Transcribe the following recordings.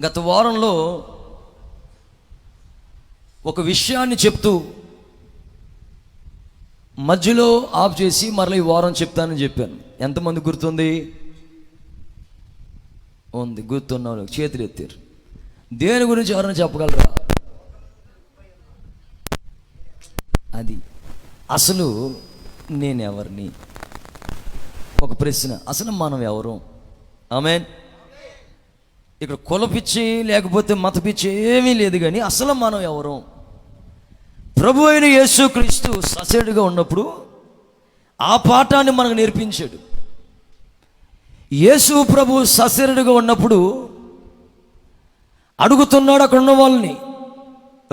గత వారంలో ఒక విషయాన్ని చెప్తూ మధ్యలో ఆఫ్ చేసి మరలా ఈ వారం చెప్తానని చెప్పాను. ఎంతమంది గుర్తుంది? ఉంది, గుర్తున్న వాళ్ళు చేతులు ఎత్తారు. దేని గురించి ఎవరైనా చెప్పగలరా? అది అసలు నేనెవరిని, ఒక ప్రశ్న. అసలు మనం ఎవరు? ఆమేన్. ఇక్కడ కులపిచ్చి లేకపోతే మతపిచ్చి ఏమీ లేదు, కానీ అసలు మనం ఎవరు? ప్రభు అయిన యేసుక్రీస్తు ససేడుగా ఉన్నప్పుడు ఆ పాఠాన్ని మనకు నేర్పించాడు. యేసు ప్రభు ససేడుగా ఉన్నప్పుడు అడుగుతున్నాడు అక్కడ ఉన్న వాళ్ళని,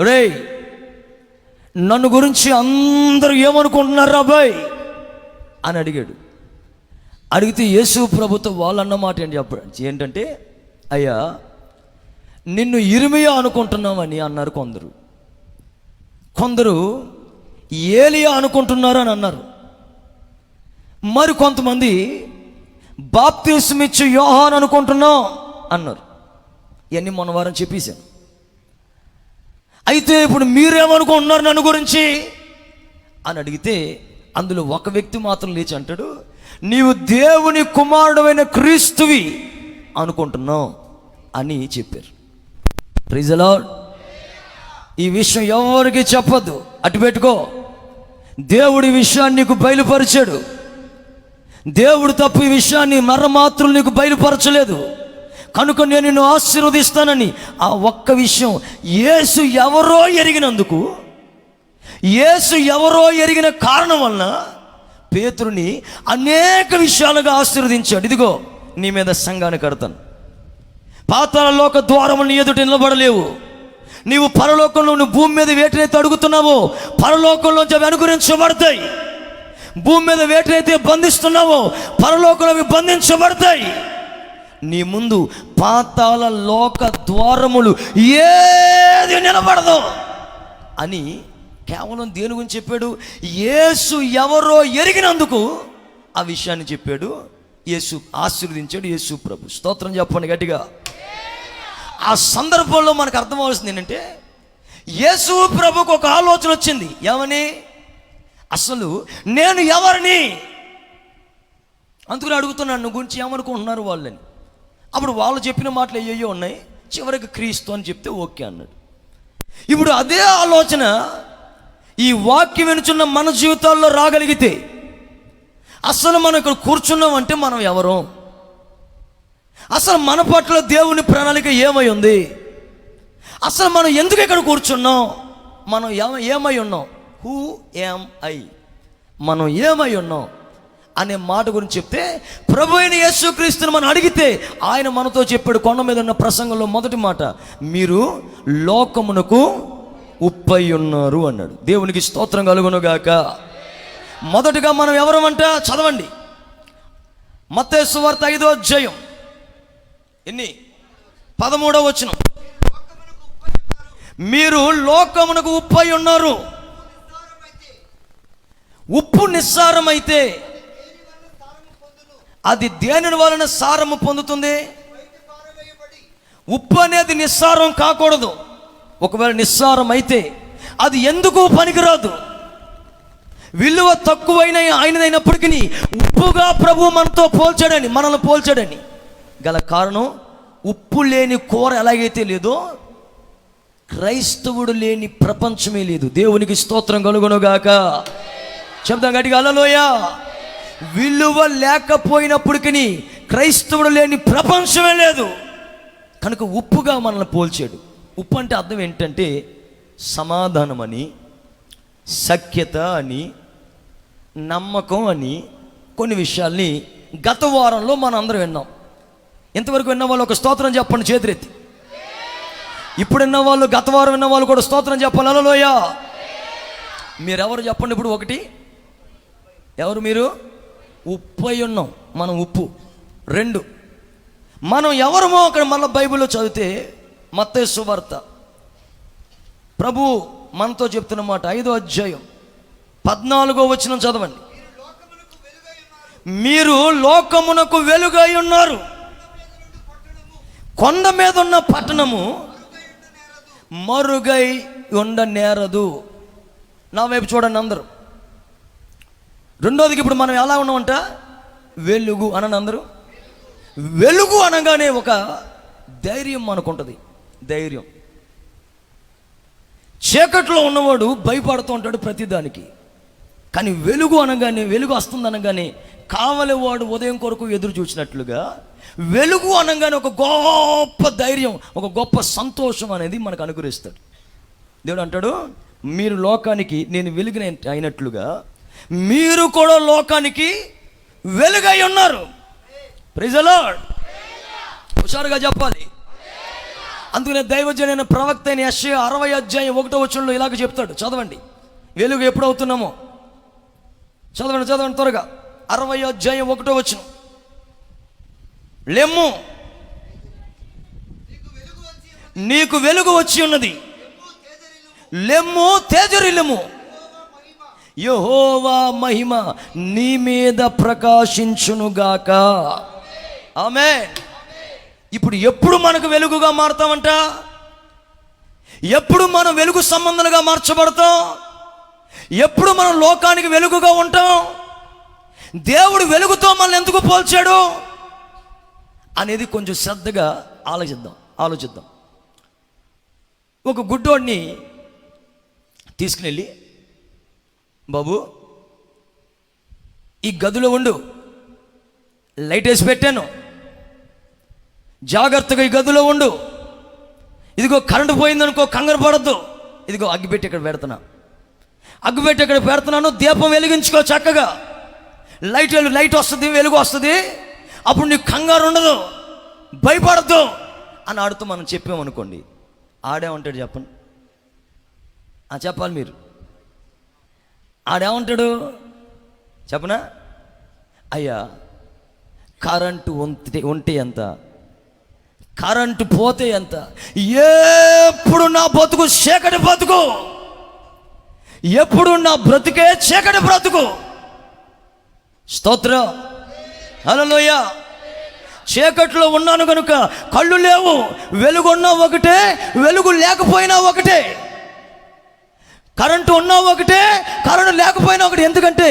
రేయ్ నన్ను గురించి అందరూ ఏమనుకుంటున్నారు అబ్బాయి అని అడిగాడు. అడిగితే యేసు ప్రభుతో వాళ్ళు అన్నమాట ఏంటంటే, అయ్యా నిన్ను ఇర్మియా అనుకుంటున్నామని అన్నారు కొందరు, కొందరు ఏలియా అనుకుంటున్నారు అని అన్నారు, మరి కొంతమంది బాప్తిస్మిచ్చు యోహాను అనుకుంటున్నాం అన్నారు. ఇవన్నీ మొన్న వారం చెప్పేశాను. అయితే ఇప్పుడు మీరేమనుకుంటున్నారు నన్ను గురించి అని అడిగితే అందులో ఒక వ్యక్తి మాత్రం లేచి అంటాడు, నీవు దేవుని కుమారుడైన క్రీస్తువి అనుకుంటున్నావు అని చెప్పారు. Praise the Lord. ఈ విషయం ఎవరికి చెప్పద్దు, అటు పెట్టుకో. దేవుడి విషయాన్ని నీకు బయలుపరిచాడు. దేవుడు తప్ప ఈ విషయాన్ని మరమాత్రులు నీకు బయలుపరచలేదు, కనుక నేను నిన్ను ఆశీర్వదిస్తానని. ఆ ఒక్క విషయం యేసు ఎవరో ఎరిగినందుకు, యేసు ఎవరో ఎరిగిన కారణం వలన పేతురుని అనేక విషయాలుగా ఆశీర్వదించాడు. ఇదిగో నీ మీద సంఘాన్ని కడతాను, పాతాళ లోక ద్వారములు నీ ఎదుట నిలబడలేవు, నీవు పరలోకంలో నువ్వు భూమి మీద వేటినైతే అడుగుతున్నావో పరలోకంలోంచి అవి అనుగ్రహించబడతాయి, భూమి మీద వేటినైతే బంధిస్తున్నావో పరలోకంలో అవి బంధించబడతాయి, నీ ముందు పాతాళ లోక ద్వారములు ఏది నిలబడదు అని కేవలం దేని గురించి చెప్పాడు? యేసు ఎవరో ఎరిగినందుకు ఆ విషయాన్ని చెప్పాడు. యేసు ఆశీర్వదించాడు. యేసు ప్రభు స్తోత్రం చెప్పండి గట్టిగా. ఆ సందర్భంలో మనకు అర్థమవలసింది ఏంటంటే, యేసు ప్రభుకు ఒక ఆలోచన వచ్చింది. ఏమని? అసలు నేను ఎవరిని? అందుకని అడుగుతున్నాను, నువ్వు గురించి ఏమనుకుంటున్నారు వాళ్ళని. అప్పుడు వాళ్ళు చెప్పిన మాటలు అయ్యో ఉన్నాయి, చివరికి క్రీస్తు అని చెప్తే ఓకే అన్నాడు. ఇప్పుడు అదే ఆలోచన ఈ వాక్యం వినుచున్న మన జీవితాల్లో రాగలిగితే, అసలు మనం ఇక్కడ కూర్చున్నామంటే మనం ఎవరు? అసలు మన పట్ల దేవుని ప్రణాళిక ఏమై ఉంది? అసలు మనం ఎందుకు ఇక్కడ కూర్చున్నాం? మనం ఏమై ఉన్నాం? హూ యామ్ ఐ, మనం ఏమై ఉన్నాం అనే మాట గురించి చెప్తే, ప్రభు అయిన యేసుక్రీస్తుని మనం అడిగితే ఆయన మనతో చెప్పాడు. కొండ మీద ఉన్న ప్రసంగంలో మొదటి మాట, మీరు లోకమునకు ఉప్పై ఉన్నారు అన్నాడు. దేవునికి స్తోత్రం కలుగును గాక. మొదటిగా మనం ఎవరమంట? చదవండి, మత్తయి సువార్త 5వ అధ్యాయం 13వ వచనం. మీరు లోకమునకు ఉప్పై ఉన్నారు. ఉప్పు నిస్సారమైతే అది దేని వలన సారము పొందుతుంది? ఉప్పు అనేది నిస్సారం కాకూడదు. ఒకవేళ నిస్సారం అయితే అది ఎందుకు పనికిరాదు. విలువ తక్కువైన ఆయనదైనప్పటికీ ఉప్పుగా ప్రభు మనతో పోల్చాడని, మనల్ని పోల్చాడని గల కారణం, ఉప్పు లేని కూర ఎలాగైతే లేదో క్రైస్తవుడు లేని ప్రపంచమే లేదు. దేవునికి స్తోత్రం కలుగునుగాక. చెప్తాం గట్టిగా హల్లెలూయా. విలువ లేకపోయినప్పటికీ క్రైస్తవుడు లేని ప్రపంచమే లేదు. కనుక ఉప్పుగా మనల్ని పోల్చాడు. ఉప్పు అంటే అర్థం ఏంటంటే సమాధానం అని, సఖ్యత అని, నమ్మకం అని కొన్ని విషయాల్ని గత వారంలో మనం అందరం విన్నాం. ఇంతవరకు విన్న వాళ్ళు ఒక స్తోత్రం చెప్పండి చేతులెత్తి. ఇప్పుడు విన్న వాళ్ళు, గత వారం విన్న వాళ్ళు కూడా స్తోత్రం చెప్పాలి. హల్లెలూయా. మీరెవరు చెప్పండి ఇప్పుడు? ఒకటి, ఎవరు మీరు? ఉప్పై ఉన్నాం మనం, ఉప్పు. 2, మనం ఎవరమో అక్కడ మళ్ళీ బైబిల్లో చదివితే మత్తయి సువార్త ప్రభు మనతో చెప్తున్నమాట 5వ అధ్యాయం 14వ వచనం చదవండి. మీరు లోకమునకు వెలుగై ఉన్నారు. కొండ మీద ఉన్న పట్టణము మరుగై ఉండనేరదు. నా వైపు చూడండి అందరూ. రెండోదికి ఇప్పుడు మనం ఎలా ఉన్నామంట? వెలుగు అనని అందరూ. వెలుగు అనగానే ఒక ధైర్యం మనకుంటుంది. ధైర్యం. చీకట్లో ఉన్నవాడు భయపడుతూ ఉంటాడు ప్రతిదానికి. కానీ వెలుగు అనగానే, వెలుగు వస్తుంది అనగానే కావలి వాడు ఉదయం కొరకు ఎదురు చూసినట్లుగా వెలుగు అనగానే ఒక గొప్ప ధైర్యం, ఒక గొప్ప సంతోషం అనేది మనకు అనుగ్రహిస్తాడు. దేవుడు అంటాడు, మీరు లోకానికి నేను వెలుగున అయినట్లుగా మీరు కూడా లోకానికి వెలుగై ఉన్నారు. Praise the Lord. హుషారుగా చెప్పాలి. అందుకనే దైవజనైన ప్రవక్త అయిన యెషయా 60:1 ఇలాగ చెప్తాడు. చదవండి. వెలుగు ఎప్పుడు అవుతున్నామో చదవండి త్వరగా. 60:1 లెమ్ము, నీకు వెలుగు వచ్చి ఉన్నది. లెమ్ము, తేజరిల్లుము, యెహోవా మహిమ నీ మీద ప్రకాశించునుగాక. ఆమేన్. ఇప్పుడు ఎప్పుడు మనకు వెలుగుగా మారుతామంట? ఎప్పుడు మనం వెలుగు సంబంధాలుగా మార్చబడతాం? ఎప్పుడు మనం లోకానికి వెలుగుగా ఉంటాం? దేవుడు వెలుగుతో మనల్ని ఎందుకు పోల్చాడు అనేది కొంచెం శ్రద్ధగా ఆలోచిద్దాం. ఒక గుడ్డోడిని తీసుకుని బాబు ఈ గదిలో ఉండు, లైట్ వేసి పెట్టాను, జాగ్రత్తగా ఈ గదిలో ఉండు, ఇదిగో కరెంటు పోయిందనుకో కంగారు పడద్దు, ఇదిగో అగ్గిపెట్టి ఇక్కడ పెడుతున్నాను, దీపం వెలిగించుకో చక్కగా, లైట్ వస్తుంది, వెలుగు వస్తుంది, అప్పుడు నీకు కంగారు ఉండదు, భయపడద్దు అని ఆడుతూ మనం చెప్పామనుకోండి, ఆడేమంటాడు చెప్పండి? చెప్పాలి మీరు. ఆడేమంటాడు చెప్పనా? అయ్యా కరెంటు ఉంటే ఎంత, కరెంటు పోతే ఎంత, ఎప్పుడు నా బతుకు చీకటి బతుకు, ఎప్పుడు నా బ్రతుకే చీకటి బ్రతుకు. స్తోత్రం, హల్లెలూయా. చీకట్లో ఉన్నాను కనుక కళ్ళు లేవు, వెలుగున్నా ఒకటే, వెలుగు లేకపోయినా ఒకటే, కరెంటు ఉన్నా ఒకటే, కరెంటు లేకపోయినా ఒకటి. ఎందుకంటే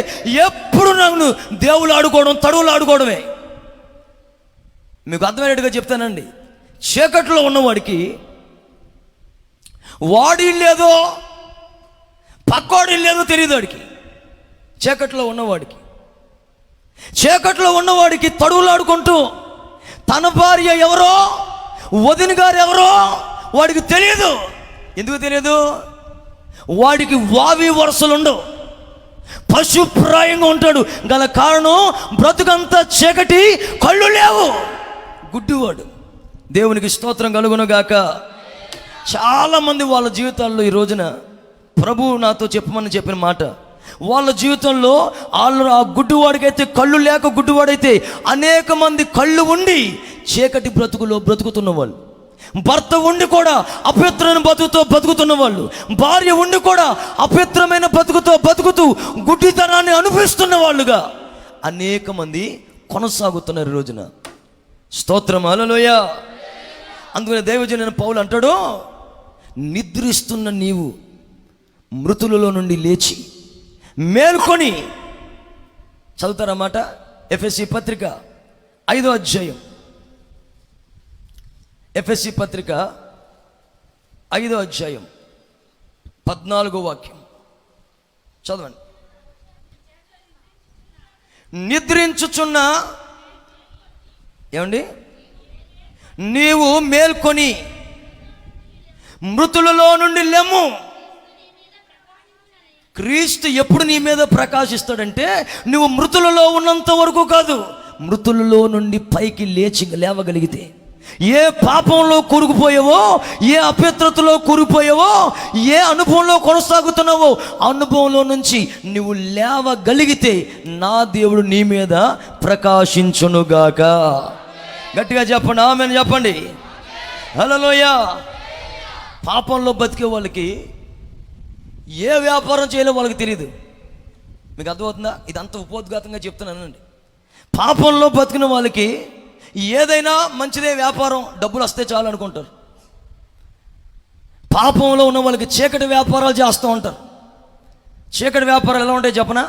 ఎప్పుడు నన్ను దేవుళ్ళు ఆడుకోవడం, తడువులు ఆడుకోవడమే. మీకు అర్థమయ్యేట్టుగా చెప్తానండి. చీకట్లో ఉన్నవాడికి వాడి లేదో పక్కోడి లేదో తెలియదు. వాడికి చీకట్లో ఉన్నవాడికి తడువులాడుకుంటూ తన భార్య ఎవరో, వదిన గారు ఎవరో వాడికి తెలియదు. ఎందుకు తెలియదు? వాడికి వావి వరుసలుండవు, పశుప్రాయంగా ఉంటాడు. గల కారణం బ్రతుకంతా చీకటి, కళ్ళు లేవు, గుడ్డివాడు. దేవునికి స్తోత్రం కలుగునుగాక. చాలామంది వాళ్ళ జీవితాల్లో ఈ రోజున ప్రభువు నాతో చెప్పమని చెప్పిన మాట, వాళ్ళ జీవితంలో వాళ్ళు ఆ గుడ్డివాడికైతే కళ్ళు లేక గుడ్డివాడైతే అనేక మంది కళ్ళు ఉండి చీకటి బ్రతుకులో బ్రతుకుతున్న వాళ్ళు, భర్త ఉండి కూడా అపవిత్రమైన బతుకుతో బతుకుతున్న వాళ్ళు, భార్య ఉండి కూడా అపవిత్రమైన బతుకుతూ గుడ్డితనాన్ని అనుభవిస్తున్న వాళ్ళుగా అనేక మంది కొనసాగుతున్నారు ఈ రోజున. స్తోత్రం, హల్లెలూయా. అందుకని దైవజనుడైన పౌలు అంటాడు, నిద్రిస్తున్న నీవు మృతులలో నుండి లేచి మేల్కొని. చదువుతారన్నమాట. ఎఫెసీ పత్రిక 5వ అధ్యాయం, ఎఫెసీ పత్రిక 5వ అధ్యాయం 14వ వాక్యం చదవండి. నిద్రించుచున్న ఏమండి నీవు మేల్కొని మృతులలో నుండి లెమ్ము. క్రీస్తు ఎప్పుడు నీ మీద ప్రకాశిస్తాడంటే నువ్వు మృతులలో ఉన్నంత వరకు కాదు, మృతులలో నుండి పైకి లేవగలిగితే. ఏ పాపంలో కూరుకుపోయావో, ఏ అపవిత్రతలో కూరుకుపోయావో, ఏ అనుభవంలో కొనసాగుతున్నావో అనుభవంలో నుంచి నువ్వు లేవగలిగితే నా దేవుడు నీ మీద ప్రకాశించునుగాక. గట్టిగా చెప్పండి, ఆమేన్ చెప్పండి. హల్లెలూయా. పాపంలో బతికే వాళ్ళకి ఏ వ్యాపారం చేయాలో వాళ్ళకి తెలియదు. మీకు అర్థమవుతుందా? ఇదంతా ఉపోద్ఘాతంగా చెప్తున్నానండి. పాపంలో బతికిన వాళ్ళకి ఏదైనా మంచిదే వ్యాపారం, డబ్బులు వస్తే చాలు అనుకుంటారు. పాపంలో ఉన్న వాళ్ళకి చీకటి వ్యాపారాలు చేస్తూ ఉంటారు. చీకటి వ్యాపారాలు ఎలా ఉంటాయి చెప్పనా?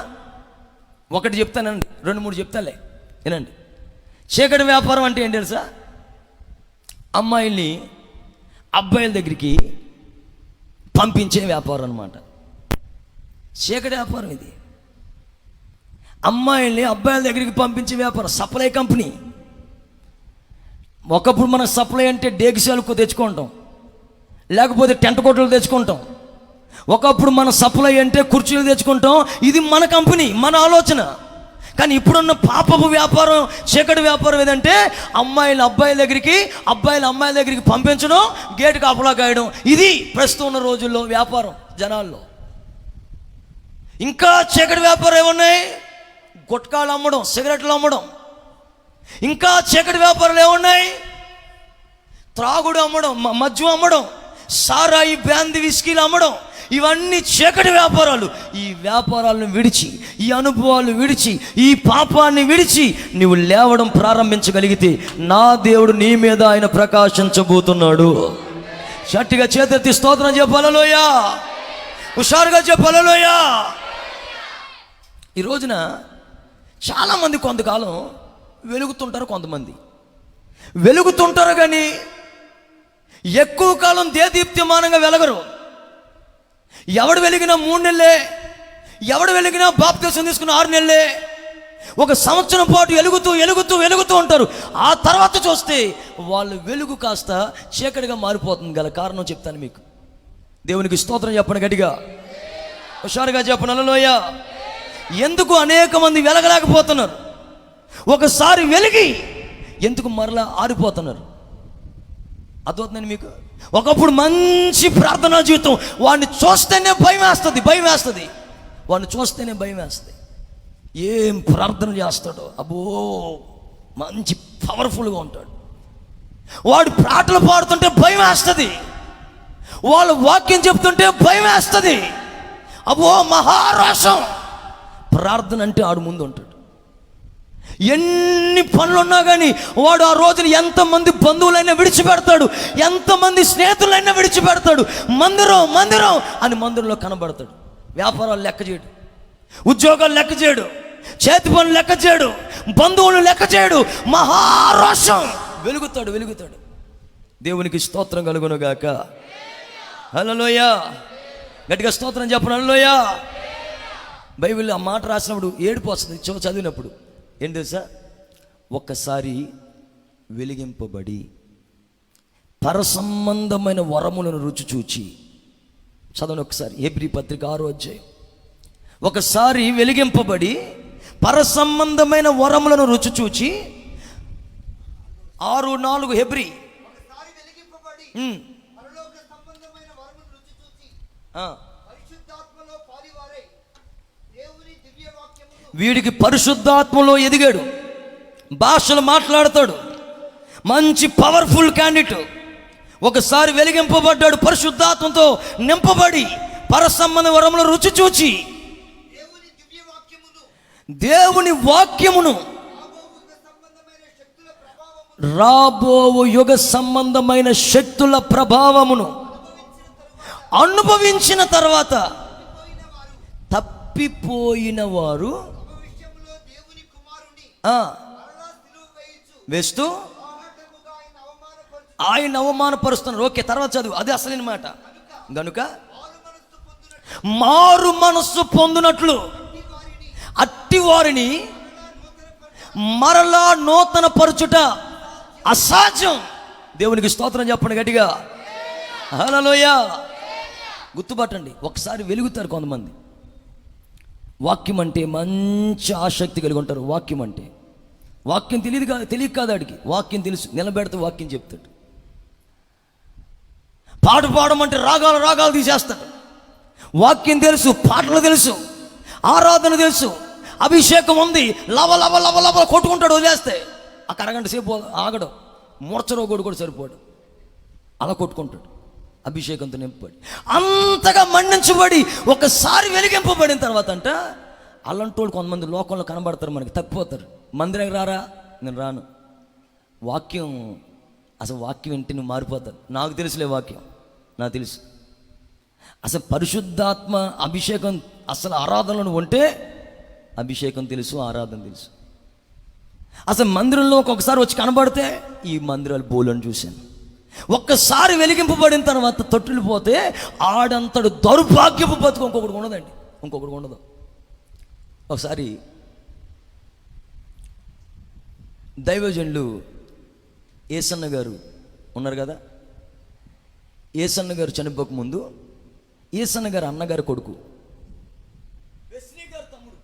ఒకటి చెప్తానండి, 2-3 చెప్తాలే, వినండి. చీకటి వ్యాపారం అంటే ఏంటి తెలుసా? అమ్మాయిల్ని అబ్బాయిల దగ్గరికి పంపించే వ్యాపారం అన్నమాట. చీకటి వ్యాపారం ఇది. అమ్మాయిల్ని అబ్బాయిల దగ్గరికి పంపించే వ్యాపారం. Supply company. ఒకప్పుడు మనం సప్లై అంటే డేగిసాలకు తెచ్చుకుంటాం, లేకపోతే టెంట్ కొట్టలు తెచ్చుకుంటాం. ఒకప్పుడు మన సప్లై అంటే కుర్చీలు తెచ్చుకుంటాం. ఇది మన కంపెనీ, మన ఆలోచన. కానీ ఇప్పుడున్న పాపపు వ్యాపారం, చీకటి వ్యాపారం ఏదంటే అమ్మాయిలు అబ్బాయిల దగ్గరికి, అబ్బాయిలు అమ్మాయిల దగ్గరికి పంపించడం, గేటు కాపలా కాయడం. ఇది ప్రస్తుతం ఉన్న రోజుల్లో వ్యాపారం జనాల్లో. ఇంకా చీకటి వ్యాపారం ఏమున్నాయి? గుట్కాలు అమ్మడం, సిగరెట్లు అమ్మడం. ఇంకా చీకటి వ్యాపారాలు ఏమున్నాయి? త్రాగుడు అమ్మడం, మద్యం అమ్మడం, సారాయి, బ్రాందీ, విస్కీలు అమ్మడం. ఇవన్నీ చీకటి వ్యాపారాలు. ఈ వ్యాపారాలను విడిచి, ఈ అనుభవాలు విడిచి, ఈ పాపాన్ని విడిచి నువ్వు లేవడం ప్రారంభించగలిగితే నా దేవుడు నీ మీద ఆయన ప్రకాశించబోతున్నాడు. గట్టిగా చేతెత్తి స్తోత్రం చెప్పు హల్లెలూయా. హుషారుగా చెప్పు హల్లెలూయా. ఈ రోజున చాలామంది కొంతకాలం వెలుగుతుంటారు, కొంతమంది వెలుగుతుంటారు కానీ ఎక్కువ కాలం దేదీప్యమానంగా వెలగరు. ఎవడు వెలిగినా 3 నెలలే, ఎవడు వెలిగినా బాప్తిసం తీసుకున్న 6 నెలలే. 1 సంవత్సరం పాటు వెలుగుతూ వెలుగుతూ వెలుగుతూ ఉంటారు. ఆ తర్వాత చూస్తే వాళ్ళు వెలుగు కాస్త చీకటిగా మారిపోతుంది. గల కారణం చెప్తాను మీకు. దేవునికి స్తోత్రం చెప్పండి గట్టిగా, హుషారుగా చెప్పండి హల్లెలూయా. ఎందుకు అనేక మంది వెలగలేకపోతున్నారు? ఒకసారి వెలిగి ఎందుకు మరలా ఆరిపోతున్నారు? అర్థమవుతుందండి మీకు? ఒకప్పుడు మంచి ప్రార్థనా జీవితం, వాడిని చూస్తేనే భయం వేస్తుంది. వాడిని చూస్తేనే భయం వేస్తుంది. ఏం ప్రార్థన చేస్తాడో, అబ్బో మంచి పవర్ఫుల్గా ఉంటాడు. వాడు పాటలు పాడుతుంటే భయం వేస్తుంది. వాళ్ళు వాక్యం చెప్తుంటే భయం వేస్తుంది. అబ్బో మహారోషం. ప్రార్థన అంటే ఆడు ముందు ఉంటాడు. ఎన్ని పనులున్నా కానీ వాడు ఆ రోజున ఎంతమంది బంధువులైనా విడిచిపెడతాడు, ఎంతమంది స్నేహితులైనా విడిచిపెడతాడు. మందిరం మందిరం అని మందిరంలో కనబడతాడు. వ్యాపారాలు లెక్క చేయడు, ఉద్యోగాలు లెక్క చేయడు, చేతి పనులు లెక్క చేయడు, బంధువులు లెక్క చేయడు. మహారోషం. వెలుగుతాడు. దేవునికి స్తోత్రం కలుగునుగాక. హల్లెలూయా. గట్టిగా స్తోత్రం చెప్పను హల్లెలూయా. బైబిల్లో ఆ మాట రాసినప్పుడు ఏడుపు వస్తుంది చదివినప్పుడు. ఏంటి తెలుసా? ఒక్కసారి వెలిగింపబడి పరసంబంధమైన వరములను రుచి చూచి, చదవండి ఒకసారి హెబ్రీ పత్రిక 6వ అధ్యాయం. ఒకసారి వెలిగింపబడి పరసంబంధమైన వరములను రుచి చూచి, 6:4 హెబ్రీ. వీడికి పరిశుద్ధాత్మలో ఎదిగాడు, భాషలు మాట్లాడతాడు, మంచి పవర్ఫుల్ క్యాండిడేట్. ఒకసారి వెలిగింపబడ్డాడు, పరిశుద్ధాత్మతో నింపబడి పరసంబంధ వరములు రుచి చూచి దేవుని వాక్యమును రాబోవు యుగ సంబంధమైన శక్తుల ప్రభావమును అనుభవించిన తర్వాత తప్పిపోయిన వారు వేస్తూ ఆయన అవమానపరుస్తున్నారు. ఓకే, తర్వాత చదువు, అది అసలైన మాట. గనుక మారు మనస్సు పొందినట్లు అట్టి వారిని మరలా నూతన పరచుట అసాధ్యం. దేవునికి స్తోత్రం చెప్పండి గట్టిగా హల్లెలూయా. గుర్తుపట్టండి, ఒకసారి వెలుగుతారు కొంతమంది. వాక్యం అంటే మంచి ఆసక్తి కలిగి ఉంటారు. వాక్యం తెలియదు కాదు ఆడికి. వాక్యం తెలుసు, నిలబెడితే వాక్యం చెప్తాడు. పాట పాడమంటే రాగాలు తీసేస్తాడు. వాక్యం తెలుసు, పాటలు తెలుసు, ఆరాధన తెలుసు, అభిషేకం ఉంది. లవ కొట్టుకుంటాడు. వదిలేస్తే ఆ అరగంట సేపు ఆగడం, మూర్చరోగుడు కూడా సరిపోడు, అలా కొట్టుకుంటాడు. అభిషేకంతో నింపబడి అంతగా మండించబడి ఒకసారి వెలిగింపబడిన తర్వాత అంట అలాంటి వాళ్ళు కొంతమంది లోకంలో కనబడతారు, మనకి తప్పిపోతారు. మందిరానికి రారా, నేను రాను. వాక్యం, అసలు వాక్యం వింటే నువ్వు మారిపోతావు. నాకు తెలుసులే వాక్యం, నాకు తెలుసు. అసలు పరిశుద్ధాత్మ అభిషేకం, అసలు ఆరాధనలు ఉంటే అభిషేకం తెలుసు, ఆరాధన తెలుసు. అసలు మందిరంలో ఒక్కొక్కసారి వచ్చి కనబడితే ఈ మందిరాలు బోలని చూశాను. ఒక్కసారి వెలిగింపబడిన తర్వాత తొట్టులు పోతే ఆడంతడు దౌర్భాగ్యపు బతుకు ఇంకొకటి ఉండదండి, ఇంకొకటి ఉండదు. ఒకసారి దైవజనులు ఏసన్న గారు ఉన్నారు కదా, ఏసన్న గారు చనిపోక ముందు ఏసన్న గారు అన్నగారు కొడుకు వెస్లీ గారు తమ్ముడు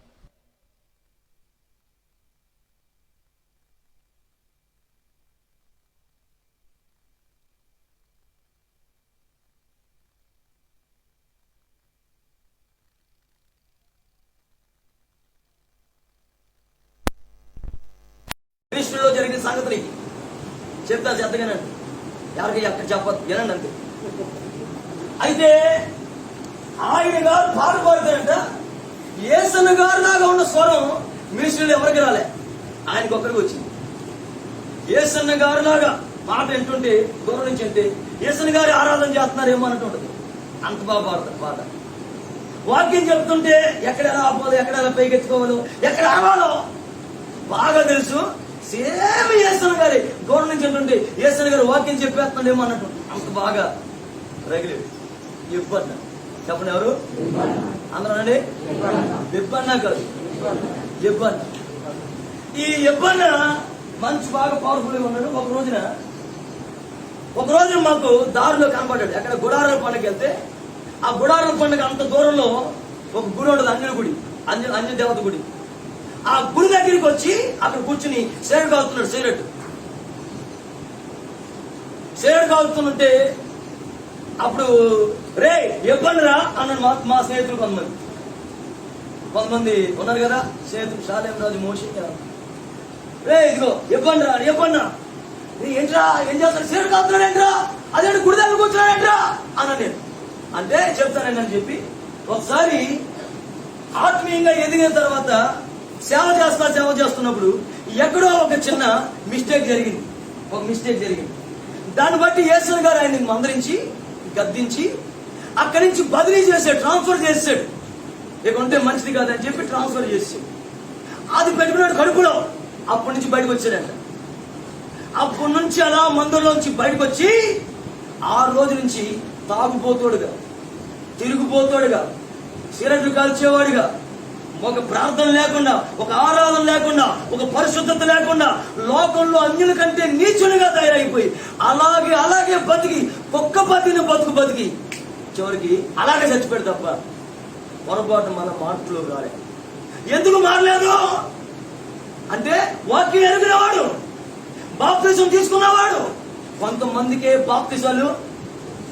క్రీస్తులో జరిగిన సంగతిని చెప్తా చెత్తగానండి, ఎవరికి ఎక్కడ చెప్పదు, వినండి అంతే. అయితే ఆయన గారు పాట పాడుతారంట, యేసన్న గారు లాగా ఉన్న స్వరం మినిస్ట్రీలో ఎవరికి రాలే, ఆయనకి ఒక్కరికి వచ్చింది. యేసన్న గారు లాగా పాట వింటుంటే దూరం నుంచి అంటే యేసన్న గారి ఆరాధన చేస్తున్నారేమో అన్నట్టుంటది, అంత బాగా పాడతారు పాట. వాక్యం చెప్తుంటే ఎక్కడ ఎలా ఆపాలో, ఎక్కడ ఎలా పైకెత్తుకోవాలో, ఎక్కడ ఆవాలో బాగా తెలుసు. సేమ్ యేసన్న గారి దూరం నుంచి అంటుంటే యేసన్న గారు వాక్యం చెప్పేస్తున్నాడేమో అన్నట్టు అంత బాగా రగిలేదు. ఇబ్బన్న చెప్పండి, ఎవరు అందరూ అండి? ఇబ్బన్న కాదు, ఇబ్బన్న. ఈ ఇబ్బన్న మంచి బాగా పవర్ఫుల్గా ఉన్నాడు. ఒక రోజున మాకు దారిలో కనబడ్డాడు. ఎక్కడ గుడారాల పండుగ వెళ్తే ఆ గుడారాల పండుగ అంత దూరంలో ఒక గుడి ఉండదు, అంజన గుడి, అంజన దేవత గుడి. ఆ గుడి దగ్గరికి వచ్చి అక్కడ కూర్చుని సిగరెట్ కాలుతున్నాడు. సిగరెట్ కాలుతుంటే అప్పుడు రే ఇబ్బంది రా అన్నాడు మా స్నేహితులు. కొంతమంది ఉన్నారు కదా స్నేహితులు, షాలేం రాజు, మోషి, రే ఇదిగో ఇబ్బంది రా, ఇబ్బంది ఏంట్రా, ఏం చేస్తాడు, సిగరెట్ కాలుతున్నాడు ఏంట్రా, అదే గుడి దగ్గర కూర్చున్నాడు ఏంట్రా అన్నా నేను. అంటే చెప్తానండి చెప్పి ఒకసారి ఆత్మీయంగా ఎదిగిన తర్వాత సేవ చేస్తున్నప్పుడు ఎక్కడో ఒక చిన్న మిస్టేక్ జరిగింది. దాన్ని బట్టి యేసన్న గారు ఆయన్ని మందరించి గద్దించి అక్కడి నుంచి బదిలీ చేశాడు, ట్రాన్స్ఫర్ చేసాడు. ఇక ఉంటే మంచిది కాదని చెప్పి ట్రాన్స్ఫర్ చేసాడు. అది పెట్టుకున్నాడు కడుపులో. అప్పటి నుంచి బయటకు వచ్చాడంట. అప్పటి నుంచి అలా మందులోంచి బయటకు వచ్చి 6 రోజుల నుంచి తాగుపోతాడుగా, తిరుగుపోతాడుగా, సిగరెట్లు కాల్చేవాడుగా, ఒక ప్రార్థన లేకుండా, ఒక ఆరాధన లేకుండా, ఒక పరిశుద్ధత లేకుండా, లోకంలో అన్యుల కంటే నీచునిగా తయారైపోయి అలాగే బతికి కుక్క బతికిన బతికి చివరికి అలాగే చచ్చిపోయాడు తప్ప పొరపాటు మన మార్పులో రాలే. ఎందుకు మారలేదు అంటే వాక్యం ఎరిగినవాడు, బాప్తిజం తీసుకున్నవాడు, కొంతమందికే బాప్తిజాలు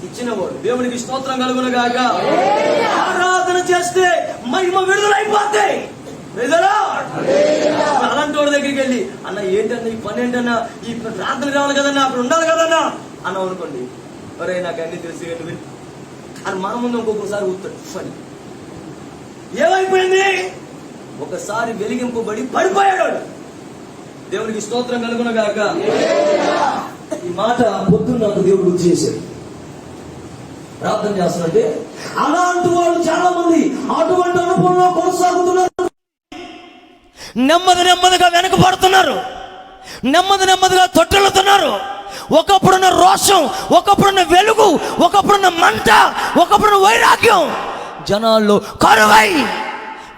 ఇచ్చినవాడు. దేవునికి స్తోత్రం కలుగును గాక. ఆరాధన చేస్తే మహిమ విడుదలైపోతాయి. అలాంటి వాడి దగ్గరికి వెళ్ళి అన్న ఏంటన్నా ఈ పని ఏంటన్నా, ఈ ప్రార్థన కావాలి కదన్నా, అక్కడ ఉండాలి కదన్నా అన్నాం అనుకోండి, ఒరే నాకు అన్ని తెలిసి అని మన ముందు ఇంకొకసారి ఊతాడు పని. ఏమైపోయింది, ఒకసారి వెలిగింపబడి పడిపోయాడు. దేవునికి స్తోత్రం కలుగును గాక. ఈ మాట పొద్దున్న నాకు దేవుడు గుర్తు చేశాడు. ప్రార్థన చేస్తున్నట్టే అలాంటి వాళ్ళు చాలా మంది అటువంటి అనుభవంలో కొనసాగుతున్నారు. నెమ్మదిగా వెనకబడుతున్నారు, నెమ్మదిగా తొట్టెలుతున్నారు. ఒకప్పుడున్న రోషం, ఒకప్పుడున్న వెలుగు, ఒకప్పుడున్న మంట, ఒకప్పుడున్న వైరాగ్యం జనాల్లో కరువై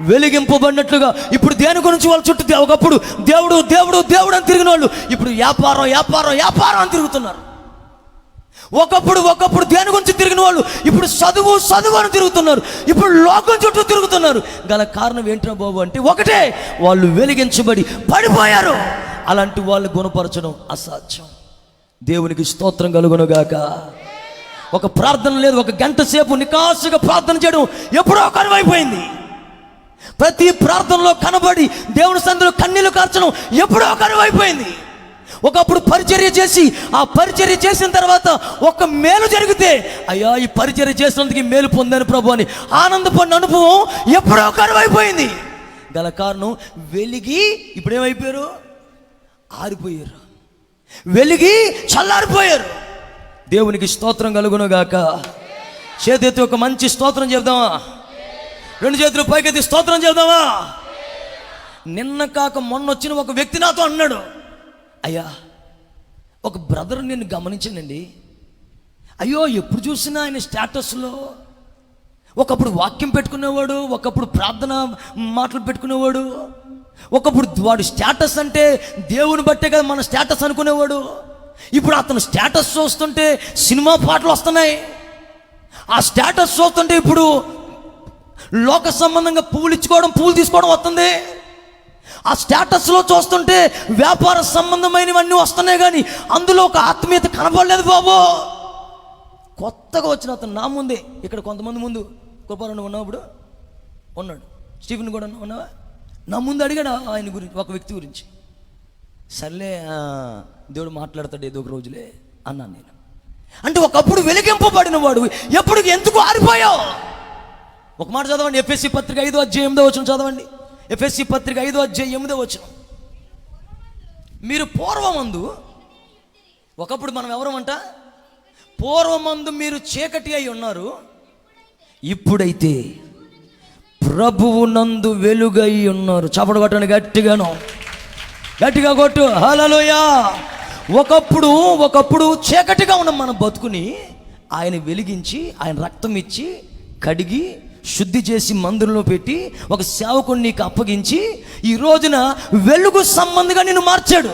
వెలిగింపబడినట్లుగా ఇప్పుడు దేని గురించి వాళ్ళ చుట్టూ ఒకప్పుడు దేవుడు దేవుడు దేవుడు అని తిరిగిన వాళ్ళు ఇప్పుడు వ్యాపారం అని తిరుగుతున్నారు. ఒకప్పుడు దేని గురించి తిరిగిన వాళ్ళు ఇప్పుడు చదువు అని తిరుగుతున్నారు. ఇప్పుడు లోకం చుట్టూ తిరుగుతున్నారు. గల కారణం ఏంటో బాబు అంటే ఒకటే, వాళ్ళు వెలిగించబడి పడిపోయారు. అలాంటి వాళ్ళు గుణపరచడం అసాధ్యం. దేవునికి స్తోత్రం కలుగునుగాక. ఒక ప్రార్థన లేదు, ఒక గంట సేపు నికాసుగా ప్రార్థన చేయడం ఎప్పుడో కరువైపోయింది. ప్రతి ప్రార్థనలో కనబడి దేవుని సన్నిధిలో కన్నీళ్లు కార్చడం ఎప్పుడో కరువైపోయింది. ఒకప్పుడు పరిచర్య చేసి ఆ పరిచర్య చేసిన తర్వాత ఒక మేలు జరిగితే అయ్యా ఈ పరిచర్య చేసినందుకు మేలు పొందాను ప్రభు అని ఆనందపడిన అనుభవం ఎప్పుడో కరువైపోయింది. గల కారణం వెలిగి ఇప్పుడేమైపోయారు, ఆరిపోయారు. వెలిగి చల్లారిపోయారు. దేవునికి స్తోత్రం కలుగును గాక. చేతి ఒక మంచి స్తోత్రం చెప్దామా? 2 చేతులు పైకెత్తి స్తోత్రం చెప్దామా? నిన్న కాక మొన్న వచ్చిన ఒక వ్యక్తి నాతో అన్నాడు, అయ్యా ఒక బ్రదర్ నేను గమనించానండి, అయ్యో ఎప్పుడు చూసినా ఆయన స్టేటస్లో ఒకప్పుడు వాక్యం పెట్టుకునేవాడు, ఒకప్పుడు ప్రార్థన మాటలు పెట్టుకునేవాడు, ఒకప్పుడు వాడు స్టేటస్ అంటే దేవుని బట్టే కదా మన స్టేటస్ అనుకునేవాడు. ఇప్పుడు అతను స్టేటస్ చూస్తుంటే సినిమా పాటలు వస్తున్నాయి. ఆ స్టేటస్ చూస్తుంటే ఇప్పుడు లోక సంబంధంగా పువ్వులు ఇచ్చుకోవడం, పువ్వులు తీసుకోవడం వస్తుంది. ఆ స్టేటస్లో చూస్తుంటే వ్యాపార సంబంధమైనవన్నీ వస్తున్నాయి, కానీ అందులో ఒక ఆత్మీయత కనపడలేదు బాబు. కొత్తగా వచ్చిన అతను నా ముందే, ఇక్కడ కొంతమంది ముందు కృపారావు ఉన్నప్పుడు ఉన్నాడు, స్టీఫెన్ కూడా ఉన్నావా, నా ముందు అడిగాడు ఆయన గురించి, ఒక వ్యక్తి గురించి. సర్లే దేవుడు మాట్లాడతాడు ఏదో ఒక రోజులే అన్నాను నేను. అంటే ఒకప్పుడు వెలిగింపబడిన వాడు ఎప్పుడు ఎందుకు ఆరిపోయావు? ఒక మాట చదవండి, ఎఫ్ఎస్సి పత్రిక 5:8 చదవండి. ఎఫ్ఎస్సి పత్రిక 5:8. మీరు పూర్వమందు, ఒకప్పుడు మనం ఎవరమంట, పూర్వమందు మీరు చీకటి అయి ఉన్నారు, ఇప్పుడైతే ప్రభువు నందు వెలుగై ఉన్నారు. చప్పడు కొట్టండి గట్టిగాను, గట్టిగా కొట్టు హల్లెలూయా. ఒకప్పుడు చీకటిగా ఉన్న మన బతుకుని ఆయన వెలిగించి, ఆయన రక్తం ఇచ్చి కడిగి శుద్ధి చేసి మందిరంలో పెట్టి ఒక సేవకుని నీకు అప్పగించి ఈ రోజున వెలుగు సంబంధిగా నిన్ను మార్చాడు.